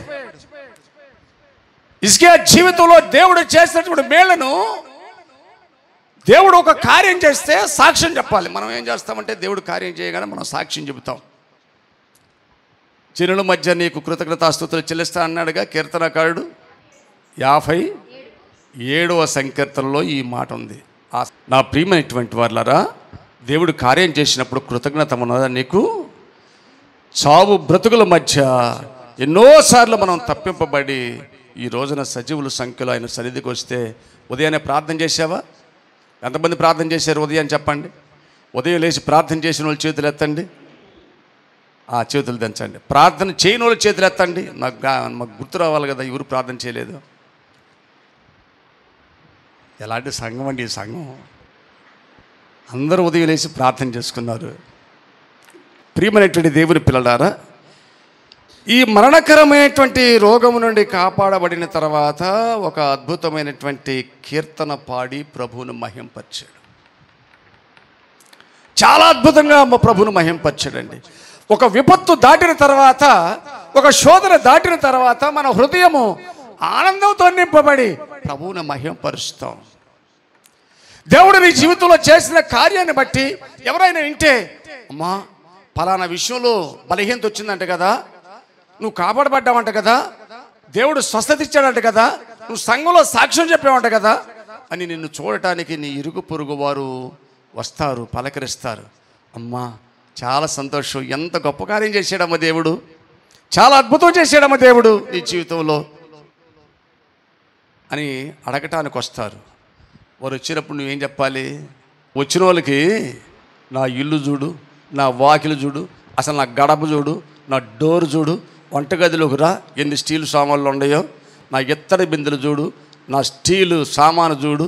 హిజ్కియా జీవితంలో దేవుడు చేసినటువంటి మేళ్లను దేవుడు ఒక కార్యం చేస్తే సాక్ష్యం చెప్పాలి. మనం ఏం చేస్తామంటే దేవుడు కార్యం చేయగానే మనం సాక్ష్యం చెబుతాం. జనుల మధ్య నీకు కృతజ్ఞతాస్తుతులు చెల్లిస్తా అన్నాడుగా కీర్తనకారుడు. 57వ సంకీర్తనలో ఈ మాట ఉంది. నా ప్రియమైనటువంటి వారులారా, దేవుడు కార్యం చేసినప్పుడు కృతజ్ఞత ఉన్నదా నీకు? చావు బ్రతుకుల మధ్య ఎన్నోసార్లు మనం తప్పింపబడి ఈ రోజున సజీవుల సంఖ్యలో ఆయన సన్నిధికి వస్తే ఉదయాన్నే ప్రార్థన చేసావా? ఎంతమంది ప్రార్థన చేశారు ఉదయం చెప్పండి. ఉదయం లేచి ప్రార్థన చేసిన వాళ్ళు చేతులు ఎత్తండి. చేతులు దంచండి. ప్రార్థన చేయని వాళ్ళు చేతులు ఎత్తండి. మాకు గుర్తు రావాలి కదా, ఎవరు ప్రార్థన చేయలేదు. ఎలాంటి సంఘం అండి ఈ సంఘం? అందరూ ఉదయం లేచి ప్రార్థన చేసుకున్నారు. ప్రియమైనటువంటి దేవుని పిల్లలారా, ఈ మరణకరమైనటువంటి రోగము నుండి కాపాడబడిన తర్వాత ఒక అద్భుతమైనటువంటి కీర్తన పాడి ప్రభువును మహింపరిచాడు. చాలా అద్భుతంగా ప్రభువును మహింపరిచాడండి. ఒక విపత్తు దాటిన తర్వాత, ఒక శోధన దాటిన తర్వాత మన హృదయము ఆనందంతో నింపబడి ప్రభువును మహింపరుస్తాం. దేవుడు నీ జీవితంలో చేసిన కార్యాన్ని బట్టి ఎవరైనా వింటే, అమ్మా పలానా విషయంలో బలహీనత వచ్చిందంట కదా, నువ్వు కాపాడబడ్డావంట కదా, దేవుడు స్వస్థత ఇచ్చాడంట కదా, నువ్వు సంఘంలో సాక్ష్యం చెప్పావంట కదా అని నిన్ను చూడటానికి నీ ఇరుగు పొరుగు వారు వస్తారు, పలకరిస్తారు. అమ్మా చాలా సంతోషం, ఎంత గొప్ప కార్యం చేశాడమ్మ దేవుడు, చాలా అద్భుతం చేశాడమ్మ దేవుడు నీ జీవితంలో అని అడగటానికి వస్తారు. వారు వచ్చినప్పుడు నువ్వేం చెప్పాలి? వచ్చిన వాళ్ళకి నా ఇల్లు చూడు, నా వాకిలు చూడు, అసలు నా గడప చూడు, నా డోర్ చూడు, వంటగదిలోకి రా, ఎన్ని స్టీల్ సామాన్లు ఉన్నాయో, నా ఇత్తడి బిందెలు చూడు, నా స్టీలు సామాను చూడు,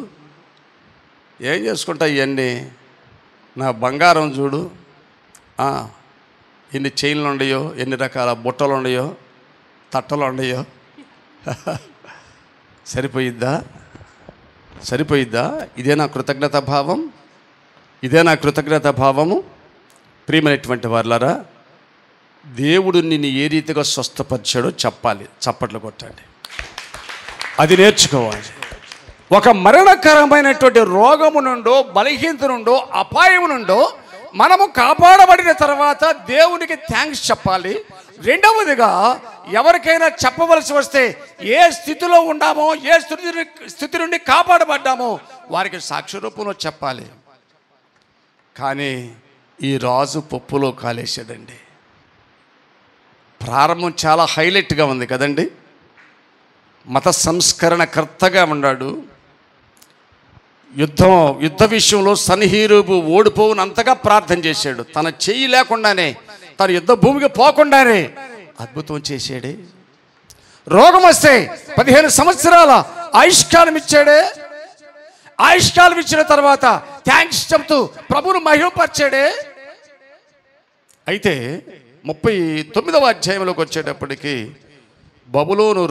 ఏం చేసుకుంటా ఇవన్నీ, నా బంగారం చూడు, ఎన్ని చైన్లు ఉన్నాయో, ఎన్ని రకాల బుట్టలు ఉన్నాయో, తట్టలు ఉన్నాయో. సరిపోయిద్దా? ఇదే నా కృతజ్ఞత భావం? ఇదే నా కృతజ్ఞత భావము? ప్రియమైనటువంటి వారులారా, దేవుడు నిన్ను ఏ రీతిగా స్వస్థపరిచాడో చెప్పాలి. చప్పట్లు కొట్టండి. అది నేర్చుకోవాలి. ఒక మరణకరమైనటువంటి రోగము నుండో, బలహీనత నుండో, అపాయం నుండో మనము కాపాడబడిన తర్వాత దేవునికి థ్యాంక్స్ చెప్పాలి. రెండవదిగా ఎవరికైనా చెప్పవలసి వస్తే ఏ స్థితిలో ఉన్నామో, ఏ స్థితి నుండి కాపాడబడ్డామో వారికి సాక్షి రూపంలో చెప్పాలి. కానీ ఈ రాజు పప్పులో కాలేశాడండి. ప్రారంభం చాలా హైలైట్గా ఉంది కదండి. మత సంస్కరణకర్తగా ఉన్నాడు. యుద్ధ విషయంలో సన్హెరీబు ఓడిపోవునంతగా ప్రార్థన చేశాడు. తన చెయ్యి లేకుండానే, తన యుద్ధ భూమికి పోకుండానే అద్భుతం చేశాడే. రోగం వస్తే 15 సంవత్సరాల ఆయుష్కాలం ఇచ్చాడే. ఆయుష్కాలం ఇచ్చిన తర్వాత థ్యాంక్స్ చెప్తూ ప్రభువును మహిమపరిచాడే. అయితే 39వ అధ్యాయంలోకి వచ్చేటప్పటికి బబులోను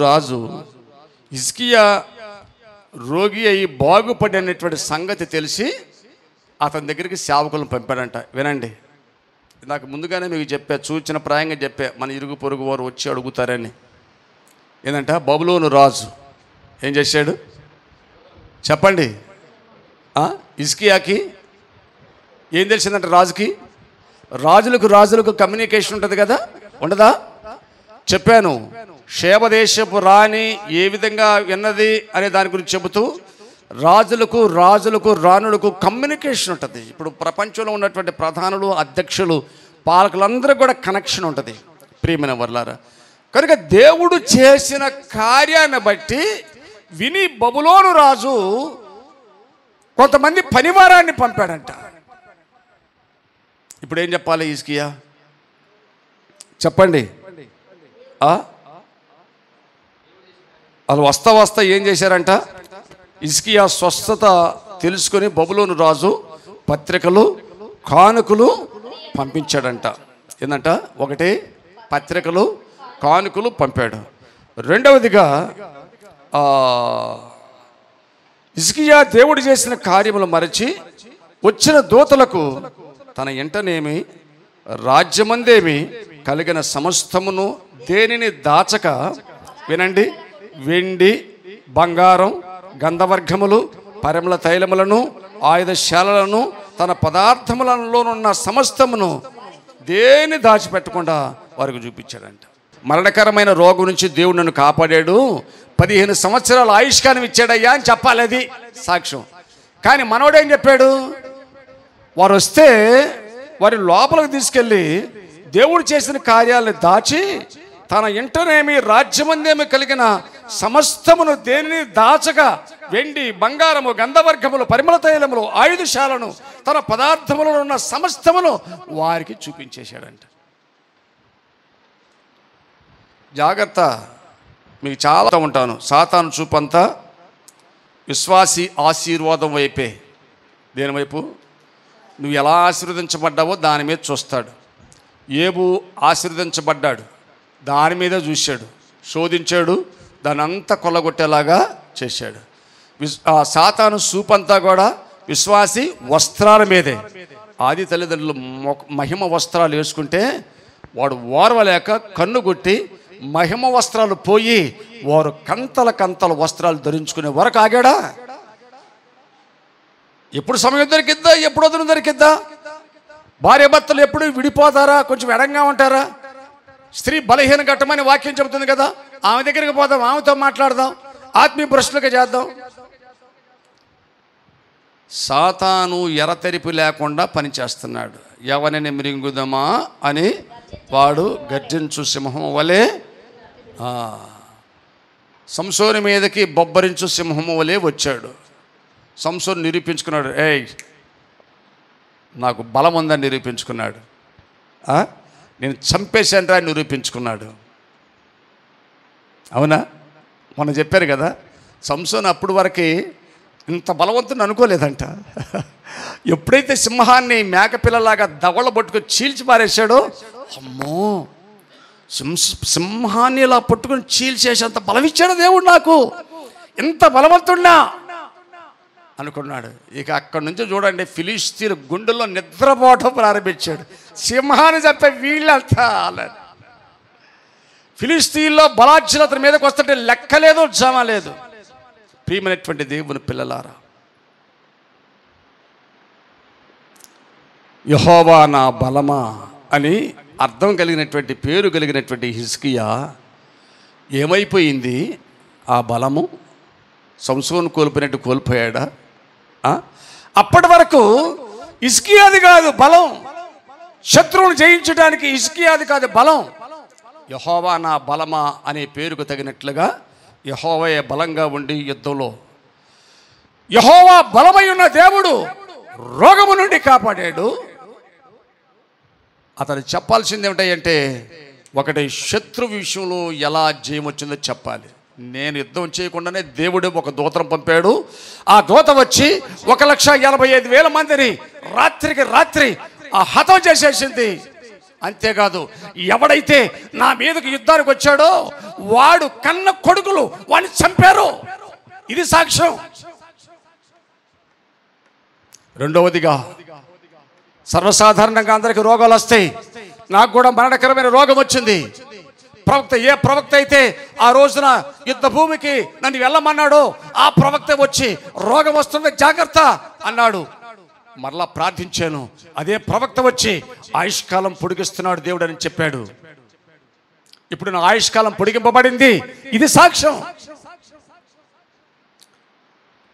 రాజు హిజ్కియా రోగి అయి బాగుపడినటువంటి సంగతి తెలిసి అతని దగ్గరికి సేవకులను పంపాడంట. వినండి, నాకు ముందుగానే మీకు చెప్పా, సూచన ప్రాయంగా చెప్పా, మన ఇరుగు పొరుగు వారు వచ్చి అడుగుతారని. ఏంటంట, బబులోను రాజు ఏం చేశాడు చెప్పండి? హిజ్కియాకి ఏం తెలిసిందంట? రాజులకు కమ్యూనికేషన్ ఉంటుంది కదా, ఉండదా? చెప్పాను. శేబదేశపు రాణి ఏ విధంగా విన్నది అనే దాని గురించి చెబుతూ రాజులకు రాణులకు కమ్యూనికేషన్ ఉంటుంది. ఇప్పుడు ప్రపంచంలో ఉన్నటువంటి ప్రధానులు, అధ్యక్షులు, పాలకులందరూ కూడా కనెక్షన్ ఉంటుంది. ప్రియమైన వర్లారా, కనుక దేవుడు చేసిన కార్యాన్ని బట్టి విని బబులోను రాజు కొంతమంది పనివారాన్ని పంపాడంట. ఇప్పుడు ఏం చెప్పాలి హిజ్కియా? చెప్పండి. వాళ్ళు వస్తా ఏం చేశారంట? హిజ్కియా స్వస్థత తెలుసుకొని బబులోను రాజు పత్రికలు, కానుకలు పంపించాడంట. ఏంటంట? ఒకటి పత్రికలు, కానుకలు పంపాడు. రెండవదిగా హిజ్కియా దేవుడు చేసిన కార్యములు మరచి వచ్చిన దూతలకు తన ఎంటనేమి రాజ్యమందేమి కలిగిన సమస్తమును దేనిని దాచక, వినండి, వెండి, బంగారం, గంధవర్గములు, పరిమళ తైలములను, ఆయుధశాలలను, తన పదార్థములలోనున్న సమస్తమును దేన్ని దాచిపెట్టకుండా వారికి చూపించాడంట. మరణకరమైన రోగం నుంచి దేవుడు నన్ను కాపాడాడు, 15 సంవత్సరాల ఆయుష్కాలం ఇచ్చాడయ్యా అని చెప్పాలి, అది సాక్ష్యం. కానీ మనోడేం చెప్పాడు? వారు వస్తే వారి లోపలికి తీసుకెళ్ళి దేవుడు చేసిన కార్యాలను దాచి తన ఇంటనేమి రాజ్యమందేమి కలిగిన సమస్తమును దేనిని దాచగా వెండి, బంగారము, గంధవర్గములు, పరిమళ తైలములు, ఆయుధశాలను, తన పదార్థములలో ఉన్న సమస్తమును వారికి చూపించేశాడంట. జాగ్రత్త, మీకు చాలా ఉంటాను. సాతాను చూపంతా విశ్వాసి ఆశీర్వాదం వైపే. దేని వైపు? నువ్వు ఎలా ఆశీర్వదించబడ్డావో దాని మీద చూస్తాడు. ఏబు ఆశీర్వదించబడ్డాడు, దాని మీద చూశాడు, శోధించాడు, దాని అంతా కొల్లగొట్టేలాగా చేశాడు. సాతాను చూపంతా కూడా విశ్వాసి వస్త్రాల మీదే. ఆది తల్లిదండ్రులు మహిమ వస్త్రాలు వేసుకుంటే వాడు ఓర్వలేక కన్ను కొట్టి మహిమ వస్త్రాలు పోయి వారు కంతల కంతల వస్త్రాలు ధరించుకునే వరకు ఆగాడా? ఎప్పుడు సమయం దొరికిద్దా, ఎప్పుడు వదిన దొరికిద్దా? భార్య భర్తలు ఎప్పుడు విడిపోతారా? కొంచెం ఎడంగా ఉంటారా? స్త్రీ బలహీన ఘట్టమని వాక్యం చెబుతుంది కదా, ఆమె దగ్గరికి పోదాం, ఆమెతో మాట్లాడదాం, ఆత్మీయ ప్రశ్నలుగా చేద్దాం. సాతాను ఎరతెరిపి లేకుండా పనిచేస్తున్నాడు. ఎవరిని మిరింగుదమా అని వాడు గర్జించు సింహం వలె, సంసోని మీదకి బొబ్బరించు సింహము వలె వచ్చాడు. సంసోను నిరూపించుకున్నాడు, నాకు బలం ఉందని నిరూపించుకున్నాడు. నేను చంపేశాను అని నిరూపించుకున్నాడు. అవునా? మొన్న చెప్పారు కదా, సంసోను అప్పుడు వరకు ఇంత బలవంతుని అనుకోలేదంట. ఎప్పుడైతే సింహాన్ని మేకపిల్లలాగా దవళ్ళ పట్టుకొని చీల్చి పారేశాడో, అమ్మో సింహాన్ని ఇలా పట్టుకొని చీల్చేసేంత బలం ఇచ్చాడు దేవుడు నాకు, ఇంత బలవంతున్నా అనుకున్నాడు. ఇక అక్కడి నుంచి చూడండి, ఫిలిష్తీయుల గుండెల్లో నిద్రపోవటం ప్రారంభించాడు. సింహాన్ని చెప్పే వీళ్ళంతా ఫిలిష్తీయుల్లో బలార్జులు అతని మీదకి వస్తుంటే లెక్కలేదు, జమ లేదు. ప్రియమైనటువంటి దేవుని పిల్లలారా, యెహోవా నా బలమా అని అర్థం కలిగినటువంటి, పేరు కలిగినటువంటి హిజ్కియా ఏమైపోయింది? ఆ బలము సంసోను కోల్పోయినట్టు కోల్పోయాడా? అప్పటి వరకు హిజ్కియాది కాదు బలం, శత్రువును జయించడానికి హిజ్కియాది కాదు బలం. యెహోవా నా బలమా అనే పేరుకు తగినట్లుగా యెహోవాయే బలంగా ఉండి యుద్ధంలో, యెహోవా బలమై ఉన్న దేవుడు రోగము నుండి కాపాడాడు. అతను చెప్పాల్సింది ఏమిటంటే, ఒకటి శత్రు విషయంలో ఎలా జయం వచ్చిందో చెప్పాలి. నేను యుద్ధం చేయకుండానే దేవుడు ఒక దూతను పంపాడు. ఆ దూత వచ్చి 1,85,000 మందిని రాత్రికి రాత్రి హతం చేసేసింది. అంతేకాదు, ఎవడైతే నా మీదకి యుద్ధానికి వచ్చాడో వాడు కన్న కొడుకులు వాడిని చంపారు. ఇది సాక్ష్యం. రెండవదిగా, సర్వసాధారణంగా అందరికీ రోగాలు వస్తాయి. నాకు కూడా మరణకరమైన రోగం వచ్చింది. ఏ ప్రవక్త అయితే ఆ రోజున యుద్ధ భూమికి నన్ను వెళ్ళమన్నాడో ఆ ప్రవక్త వచ్చి రోగం వస్తుంది జాగ్రత్త అన్నాడు. మరలా ప్రార్థించాను, అదే ప్రవక్త వచ్చి ఆయుష్కాలం పొడిగిస్తున్నాడు దేవుడు అని చెప్పాడు. ఇప్పుడు నా ఆయుష్కాలం పొడిగింపబడింది. ఇది సాక్ష్యం.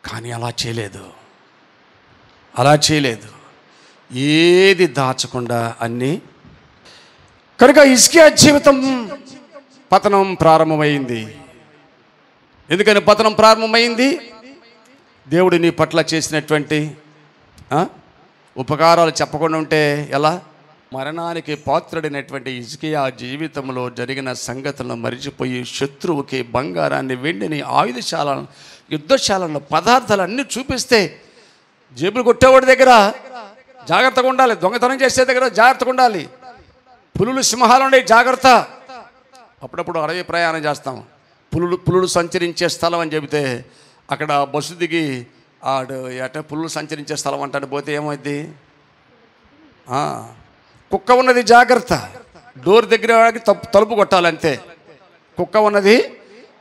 కానీ అలా చేయలేదు, ఏది దాచకుండా అన్నీ. కనుక హిజ్కియా జీవితం పతనం ప్రారంభమైంది. ఎందుకని పతనం ప్రారంభమైంది? దేవుడు నీ పట్ల చేసినటువంటి ఉపకారాలు చెప్పకుండా ఉంటే ఎలా? మరణానికి పాత్రుడైనటువంటి హిజ్కియా జీవితంలో జరిగిన సంగతులను మరిచిపోయి శత్రువుకి బంగారాన్ని, వెండిని, ఆయుధశాలను, యుద్ధశాలను, పదార్థాలన్నీ చూపిస్తే జేబులు కొట్టేవాడి దగ్గర జాగ్రత్తగా ఉండాలి, దొంగతనం చేసే దగ్గర జాగ్రత్తగా ఉండాలి, పులులు సింహాలు ఉండే జాగ్రత్త. అప్పుడప్పుడు అడవి ప్రయాణం చేస్తాం, పులులు సంచరించే స్థలం అని చెబితే అక్కడ బస్సు దిగి పులులు సంచరించే స్థలం అంటాడు. పోతే ఏమైంది? కుక్క ఉన్నది జాగ్రత్త, డోర్ దగ్గర తలుపు కొట్టాలంతే. కుక్క ఉన్నది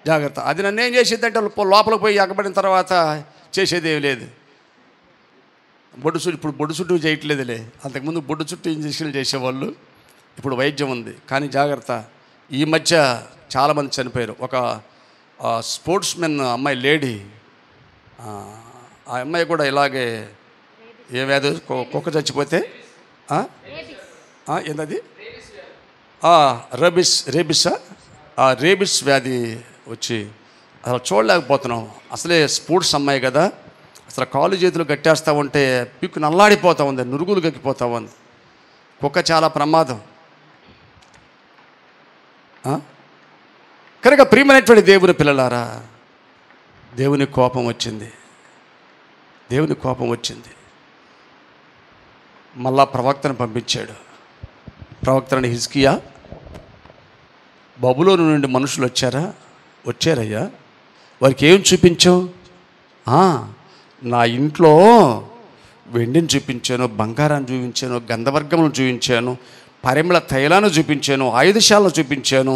జాగ్రత్త. అది నన్ను ఏం చేసేదంటే లోపలికి పోయి ఎగబడిన తర్వాత చేసేది ఏమి లేదు. ఇప్పుడు బొడ్డు చుట్టూ చేయట్లేదులే. అంతకుముందు బొడ్డు చుట్టూ ఇంజక్షన్లు చేసేవాళ్ళు, ఇప్పుడు వైద్యం ఉంది. కానీ జాగ్రత్త, ఈ మధ్య చాలామంది చనిపోయారు. ఒక స్పోర్ట్స్ మెన్ అమ్మాయి, లేడీ, ఆ అమ్మాయి కూడా ఇలాగే ఏ వ్యాధి, కుక్క చచ్చిపోతే ఏంటది రేబిస్ వ్యాధి వచ్చి అసలు చూడలేకపోతున్నాం. అసలే స్పోర్ట్స్ అమ్మాయి కదా, అసలు కాలు చేతులు కట్టేస్తూ ఉంటే పిక్కు నల్లాడిపోతూ ఉంది, నురుగులు గక్కిపోతూ ఉంది. కుక్క చాలా ప్రమాదం. కనుక ప్రియమైనటువంటి దేవుని పిల్లలారా, దేవుని కోపం వచ్చింది. దేవుని కోపం వచ్చింది. మళ్ళా ప్రవక్తను పంపించాడు. ప్రవక్తని హిజ్కియా, బబులోను నుండి మనుషులు వచ్చారయ్యా, వారికి ఏం చూపించావు? నా ఇంట్లో వెండిని చూపించాను, బంగారాన్ని చూపించాను, గంధవర్గమును చూపించాను, పరిమళ తైలాన్ని చూపించాను, ఆయుధశాలను చూపించాను.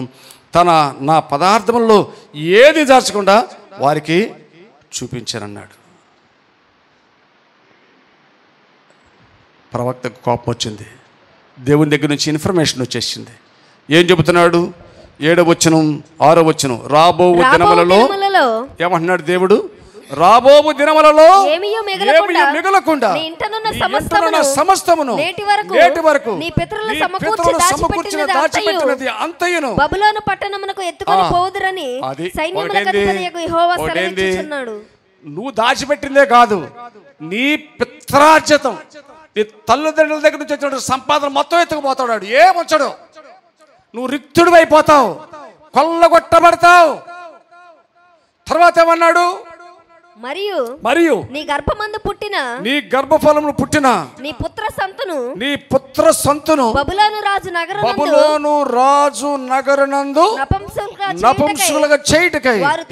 నా పదార్థములలో ఏది దాచకుండా వారికి చూపించానన్నాడు. ప్రవక్తకు కోపం వచ్చింది. దేవుని దగ్గర నుంచి ఇన్ఫర్మేషన్ వచ్చేసింది. ఏం చెబుతున్నాడు? 7వ వచనం 6వ వచనం, రాబో దినములలో ఏమంటున్నాడు దేవుడు? రాబో దినములలో ఏమీయూ మిగలకుండా సమస్తమును నేటి వరకు నీ పితరులు సమకూర్చిన దాచిపెట్టినది అంతయును బబులోను పట్టణమునకు ఎత్తుకొని పోవుదురని సైన్యములకు యెహోవా సెలవిచ్చుచున్నాడు. నువ్వు దాచిపెట్టిందే కాదు, నీ పిత్రార్జితం, నీ తల్లిదండ్రుల దగ్గర నుంచి వచ్చిన సంపాదన మొత్తం ఎత్తుకుపోతాడు. ఏమొచ్చాడు? నువ్వు రిక్తుడు అయిపోతావు, కొల్లగొట్టబడతావు. తర్వాత ఏమన్నాడు? మరియు నీ గర్భఫలమును పుట్టిన నీ పుత్ర సంతును బబులోను రాజు నగరనందు నపుంసకులుగా చేయుటకై వారు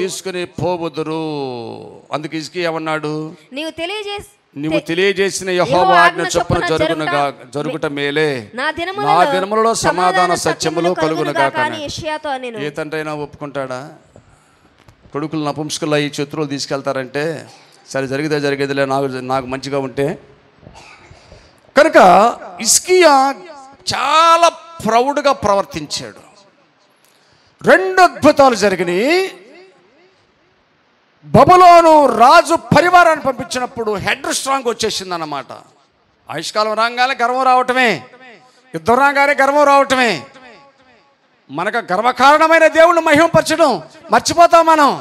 తీసుకుని పోవుదురు. అందుకు హిజ్కియా ఏమన్నాడు? నీవు తెలియజేసిన యెహోవా ఆజ్ఞ చొప్పున జరుగుట మేలే, నా దినములలో సమాధాన సత్యములు కలుగునుగాక. ఏ తండ్రైనా ఒప్పుకుంటాడా? కొడుకులు నపుంసకులు ఈ శత్రువులు తీసుకెళ్తారంటే సరే జరిగేదిలే, నాకు మంచిగా ఉంటే. కనుక హిజ్కియా చాలా ప్రౌడ్గా ప్రవర్తించాడు. 2 అద్భుతాలు జరిగినాయి. బబులోను రాజు పరివారాన్ని పంపించినప్పుడు హెడ్ స్ట్రాంగ్ వచ్చేసింది అన్నమాట. ఆయుష్కాలం రాగానే గర్వం రావటమే, యుద్ధం రాగానే గర్వం రావటమే. మనకు గర్వకారణమైన దేవుణ్ణి మహిమపరచడం మర్చిపోతాం మనం.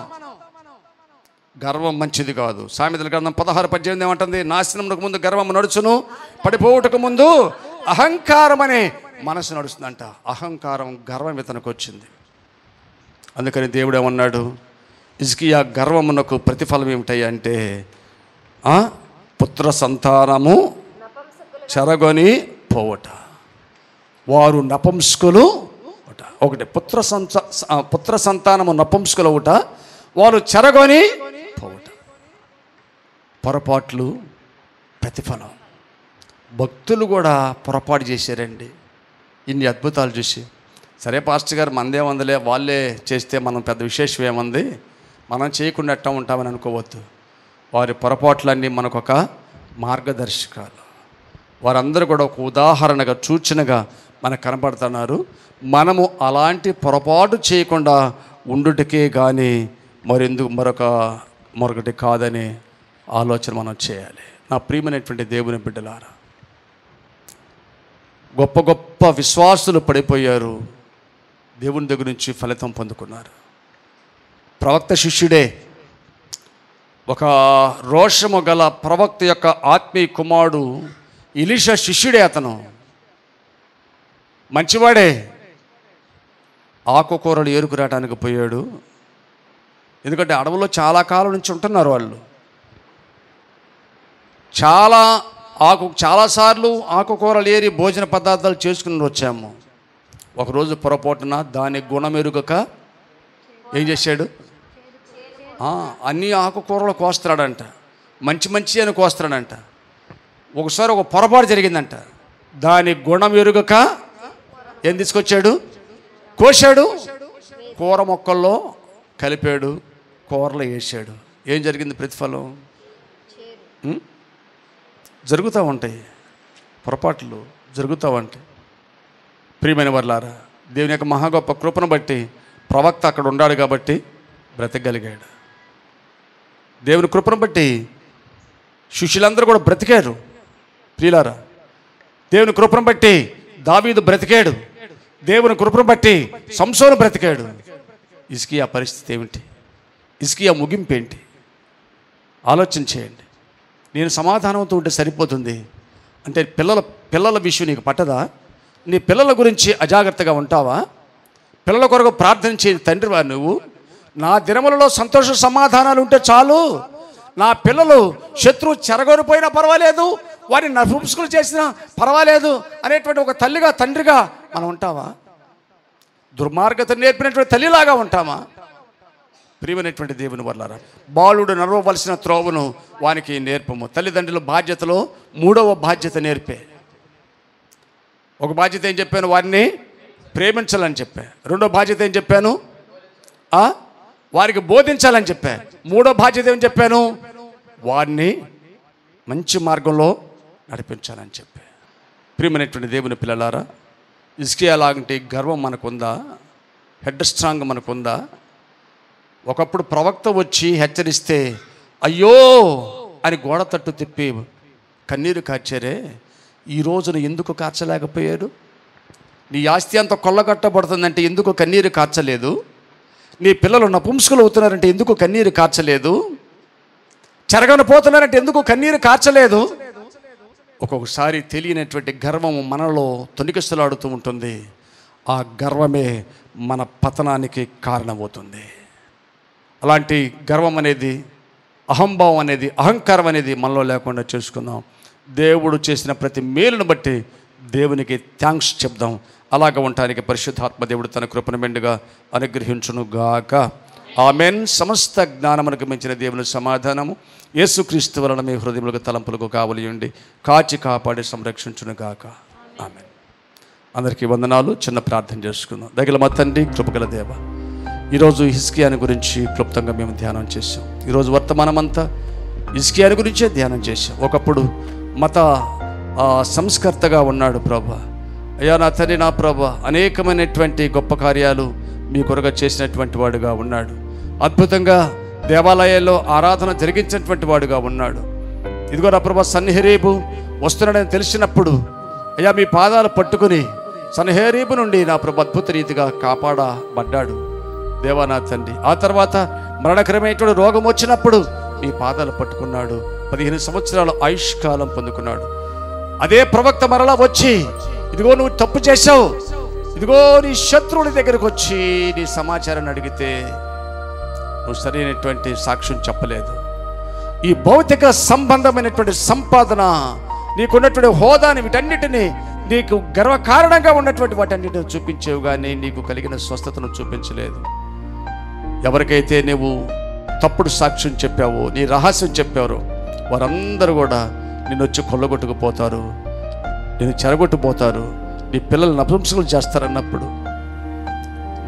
గర్వం మంచిది కాదు. సామెతల గ్రంథం 16:18 ఏమంటుంది? నాశనమునకు ముందు గర్వం నడుచును, పడిపోవుటకు ముందు అహంకారం అనే మనసు నడుస్తుందంట. అహంకారం, గర్వం ఇతనికి వచ్చింది. అందుకని దేవుడు ఏమన్నాడు? హిజ్కియా గర్వమునకు ప్రతిఫలం ఏమిటయ్యా అంటే పుత్ర సంతానము చెరగొని పోవట. వారు నపుంసకులు. ఒకటి పుత్ర సంతానము నపుంసకులు అవుట, వారు చెరగొని పోవట. పొరపాట్లు ప్రతిఫలం. భక్తులు కూడా పొరపాటు చేశారండి. ఇన్ని అద్భుతాలు చూసి, సరే పాస్టర్ గారు మందేమందులే, వాళ్ళే చేస్తే మనం పెద్ద విశేషం ఏముంది, మనం చేయకుండా ఎట్టా ఉంటామని అనుకోవద్దు. వారి పొరపాట్లన్నీ మనకొక మార్గదర్శకాలు. వారందరూ కూడా ఒక ఉదాహరణగా, సూచనగా మనకు కనపడుతున్నారు. మనము అలాంటి పొరపాటు చేయకుండా ఉండుటకే కానీ మరొకటి కాదనే ఆలోచన మనం చేయాలి. నా ప్రియమైనటువంటి దేవుని బిడ్డలారా, గొప్ప గొప్ప విశ్వాసులు పడిపోయారు, దేవుని దగ్గర నుంచి ఫలితం పొందుకున్నారు. ప్రవక్త శిష్యుడే, ఒక రోషము గల ప్రవక్త యొక్క ఆత్మీయ కుమారుడు ఎలీషా శిష్యుడే. అతను మంచివాడే. ఆకుకూరలు ఏరుకురావడానికి పోయాడు. ఎందుకంటే అడవుల్లో చాలా కాలం నుంచి ఉంటున్నారు వాళ్ళు. చాలాసార్లు ఆకుకూరలు ఏరి భోజన పదార్థాలు చేసుకుని వచ్చాము. ఒకరోజు పొరపాటున దాని గుణమెరుగక ఏం చేశాడు? అన్ని ఆకుకూరలు కోస్తాడంట, మంచి అని కోస్తాడంట. ఒకసారి ఒక పొరపాటు జరిగిందంట. దాని గుణం ఎరుగక ఏం తీసుకొచ్చాడు? కోశాడు. కూర మొక్కల్లో కలిపాడు, కూరలో వేసాడు. ఏం జరిగింది? ప్రతిఫలం జరుగుతూ ఉంటాయి, పొరపాట్లు జరుగుతూ ఉంటాయి. ప్రియమైన వర్లారా, దేవుని యొక్క మహా గొప్ప కృపను బట్టి ప్రవక్త అక్కడ ఉన్నాడు కాబట్టి బ్రతకగలిగాడు. దేవుని కృపను బట్టి శిష్యులందరూ కూడా బ్రతికారు. ప్రియులారా, దేవుని కృపను బట్టి దావీదు బ్రతికాడు. దేవుని కృపను బట్టి సంసోను బ్రతికాడు. హిజ్కియా పరిస్థితి ఏమిటి? హిజ్కియా ముగింపు ఏంటి? ఆలోచన చేయండి. నేను సమాధానంతో ఉంటే సరిపోతుంది అంటే పిల్లల విషయం నీకు పట్టదా? నీ పిల్లల గురించి అజాగ్రత్తగా ఉంటావా? పిల్లల కొరకు ప్రార్థన చేయని తండ్రివా నువ్వు? నా దినములలో సంతోష సమాధానాలు ఉంటే చాలు, నా పిల్లలు శత్రువు చెరగొనిపోయినా పర్వాలేదు, వారిని నపుంసకులు చేసినా పర్వాలేదు అనేటువంటి ఒక తల్లిగా తండ్రిగా మనం ఉంటావా? దుర్మార్గత నేర్పినటువంటి తల్లిలాగా ఉంటామా? ప్రియమైనటువంటి దేవుని వర్లారా, బాలుడు నడవవలసిన త్రోవను వానికి నేర్పము. తల్లిదండ్రుల బాధ్యతలో 3వ బాధ్యత నేర్పే. ఒక బాధ్యత ఏం చెప్పాను? వారిని ప్రేమించాలని చెప్పా. 2వ బాధ్యత ఏం చెప్పాను? వారికి బోధించాలని చెప్పా. 3వ బాధ్యత ఏం చెప్పాను? వారిని మంచి మార్గంలో నడిపించాలని చెప్పా. ప్రియమైనటువంటి దేవుని పిల్లలారా, హిజ్కియా లాంటి గర్వం మనకుందా? Head strong మనకుందా? ఒకప్పుడు ప్రవక్త వచ్చి హెచ్చరిస్తే అయ్యో అని గోడ తట్టు తిప్పి కన్నీరు కార్చారే, ఈ రోజున ఎందుకు కార్చలేకపోయాడు? నీ ఆస్తి అంతా కొల్లగట్టబడుతుందంటే ఎందుకు కన్నీరు కార్చలేదు? నీ పిల్లలు నపుంసకులు అవుతున్నారంటే ఎందుకు కన్నీరు కార్చలేదు? చెరగను పోతున్నారంటే ఎందుకు కన్నీరు కార్చలేదు? ఒక్కొక్కసారి తెలియనటువంటి గర్వం మనలో తొణికిసలాడుతూ ఉంటుంది. ఆ గర్వమే మన పతనానికి కారణమవుతుంది. అలాంటి గర్వం అనేది, అహంభావం అనేది, అహంకారం అనేది మనలో లేకుండా చేసుకుందాం. దేవుడు చేసిన ప్రతి మేలును బట్టి దేవునికి థ్యాంక్స్ చెప్దాం. అలాగ ఉండటానికి పరిశుద్ధాత్మ దేవుడు తన కృపను మెండుగా అనుగ్రహించును గాక. ఆమెన్. సమస్త జ్ఞానమునకు మించిన దేవుని సమాధానము యేసుక్రీస్తు వలన మీ హృదయములకు తలంపులకు కావలియుండి కాచి కాపాడి సంరక్షించును గాక. ఆమెన్. అందరికీ వందనాలు. చిన్న ప్రార్థన చేసుకుందాం. దయగల మా తండ్రి, కృపగల దేవ, ఈరోజు హిజ్కియాని గురించి క్లుప్తంగా మేము ధ్యానం చేసాం. ఈరోజు వర్తమానమంతా హిజ్కియాని గురించే ధ్యానం చేసాం. ఒకప్పుడు మత సంస్కర్తగా ఉన్నాడు ప్రభా. అయ్యా నా తండ్రి, నా ప్రభా, అనేకమైనటువంటి గొప్ప కార్యాలు మీ కొరగా చేసినటువంటి వాడుగా ఉన్నాడు. అద్భుతంగా దేవాలయాల్లో ఆరాధన జరిగించినటువంటి వాడుగా ఉన్నాడు. ఇదిగో నా ప్రభా, సన్హెరీబు వస్తున్నాడని తెలిసినప్పుడు అయ్యా మీ పాదాలు పట్టుకుని సన్హెరీబు నుండి నా ప్రభు అద్భుత రీతిగా కాపాడబడ్డాడు దేవా నా తండ్రి. ఆ తర్వాత మరణకరమైనటువంటి రోగం వచ్చినప్పుడు మీ పాదాలు పట్టుకున్నాడు. 15 సంవత్సరాల ఆయుష్కాలం పొందుకున్నాడు. అదే ప్రవక్త మరలా వచ్చి ఇదిగో నువ్వు తప్పు చేశావు, ఇదిగో నీ శత్రువుల దగ్గరకు వచ్చి నీ సమాచారాన్ని అడిగితే నువ్వు సరైనటువంటి సాక్ష్యం చెప్పలేదు. ఈ భౌతిక సంబంధమైనటువంటి సంపాదన, నీకున్నటువంటి హోదాని, వీటన్నిటినీ నీకు గర్వకారణంగా ఉన్నటువంటి వాటన్నిటిని చూపించేవు కానీ నీకు కలిగిన స్వస్థతను చూపించలేదు. ఎవరికైతే నువ్వు తప్పుడు సాక్ష్యం చెప్పావో, నీ రహస్యం చెప్పారో వారందరూ కూడా నిన్ను వచ్చి కొల్లగొట్టుకుపోతారు, నేను చెరగొట్టుపోతారు, నీ పిల్లలు నపుంసకులు చేస్తారన్నప్పుడు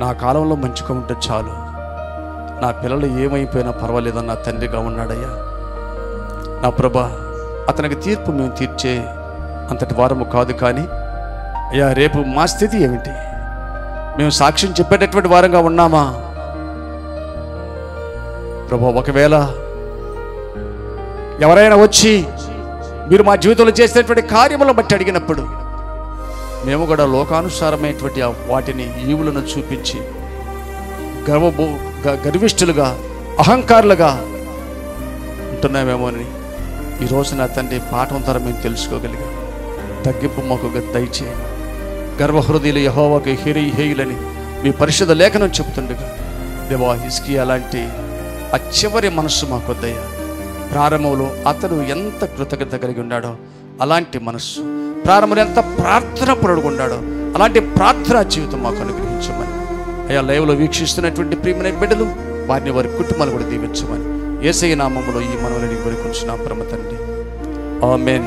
నా కాలంలో మంచిగా ఉంటే చాలు, నా పిల్లలు ఏమైపోయినా పర్వాలేదన్న తండ్రిగా ఉన్నాడయ్యా. నా ప్రభా, అతనికి తీర్పు మేము తీర్చే అంతటి వారము కాదు, కానీ అయ్యా రేపు మా స్థితి ఏమిటి? మేము సాక్ష్యం చెప్పేటటువంటి వారంగా ఉన్నామా ప్రభా? ఒకవేళ ఎవరైనా వచ్చి మీరు మా జీవితంలో చేసినటువంటి కార్యములను బట్టి అడిగినప్పుడు మేము కూడా లోకానుసారమైనటువంటి వాటిని ఈవులను చూపించి గర్విష్ఠులుగా, అహంకారులుగా ఉంటున్నామేమో అని ఈరోజు నా తండ్రి పాఠం ద్వారా మేము తెలుసుకోగలిగాం. తగ్గింపు మాకు దయచేయి. గర్వహృదయులు యెహోవాకు హేయులని మీ పరిశుద్ధ లేఖనం చెబుతుండగా దేవా, హిజ్కియా లాంటి ఆ చివరి మనస్సు మాకొద్దయ్యా. ప్రారంభంలో అతడు ఎంత కృతజ్ఞత కలిగి ఉన్నాడో అలాంటి మనస్సు, ప్రారంభంలో ఎంత ప్రార్థన పరుడుగా ఉన్నాడో అలాంటి ప్రార్థనా జీవితం మాకు అనుగ్రహించమని అయ్యా, లైవ్లో వీక్షిస్తున్నటువంటి ప్రియమైన బిడ్డలు, వారిని వారి కుటుంబాలు కూడా దీవించమని యేసయ్య నామములో ఈ మనవులని కోరుకుంటున్నాం పరమ తండ్రి. ఆమేన్.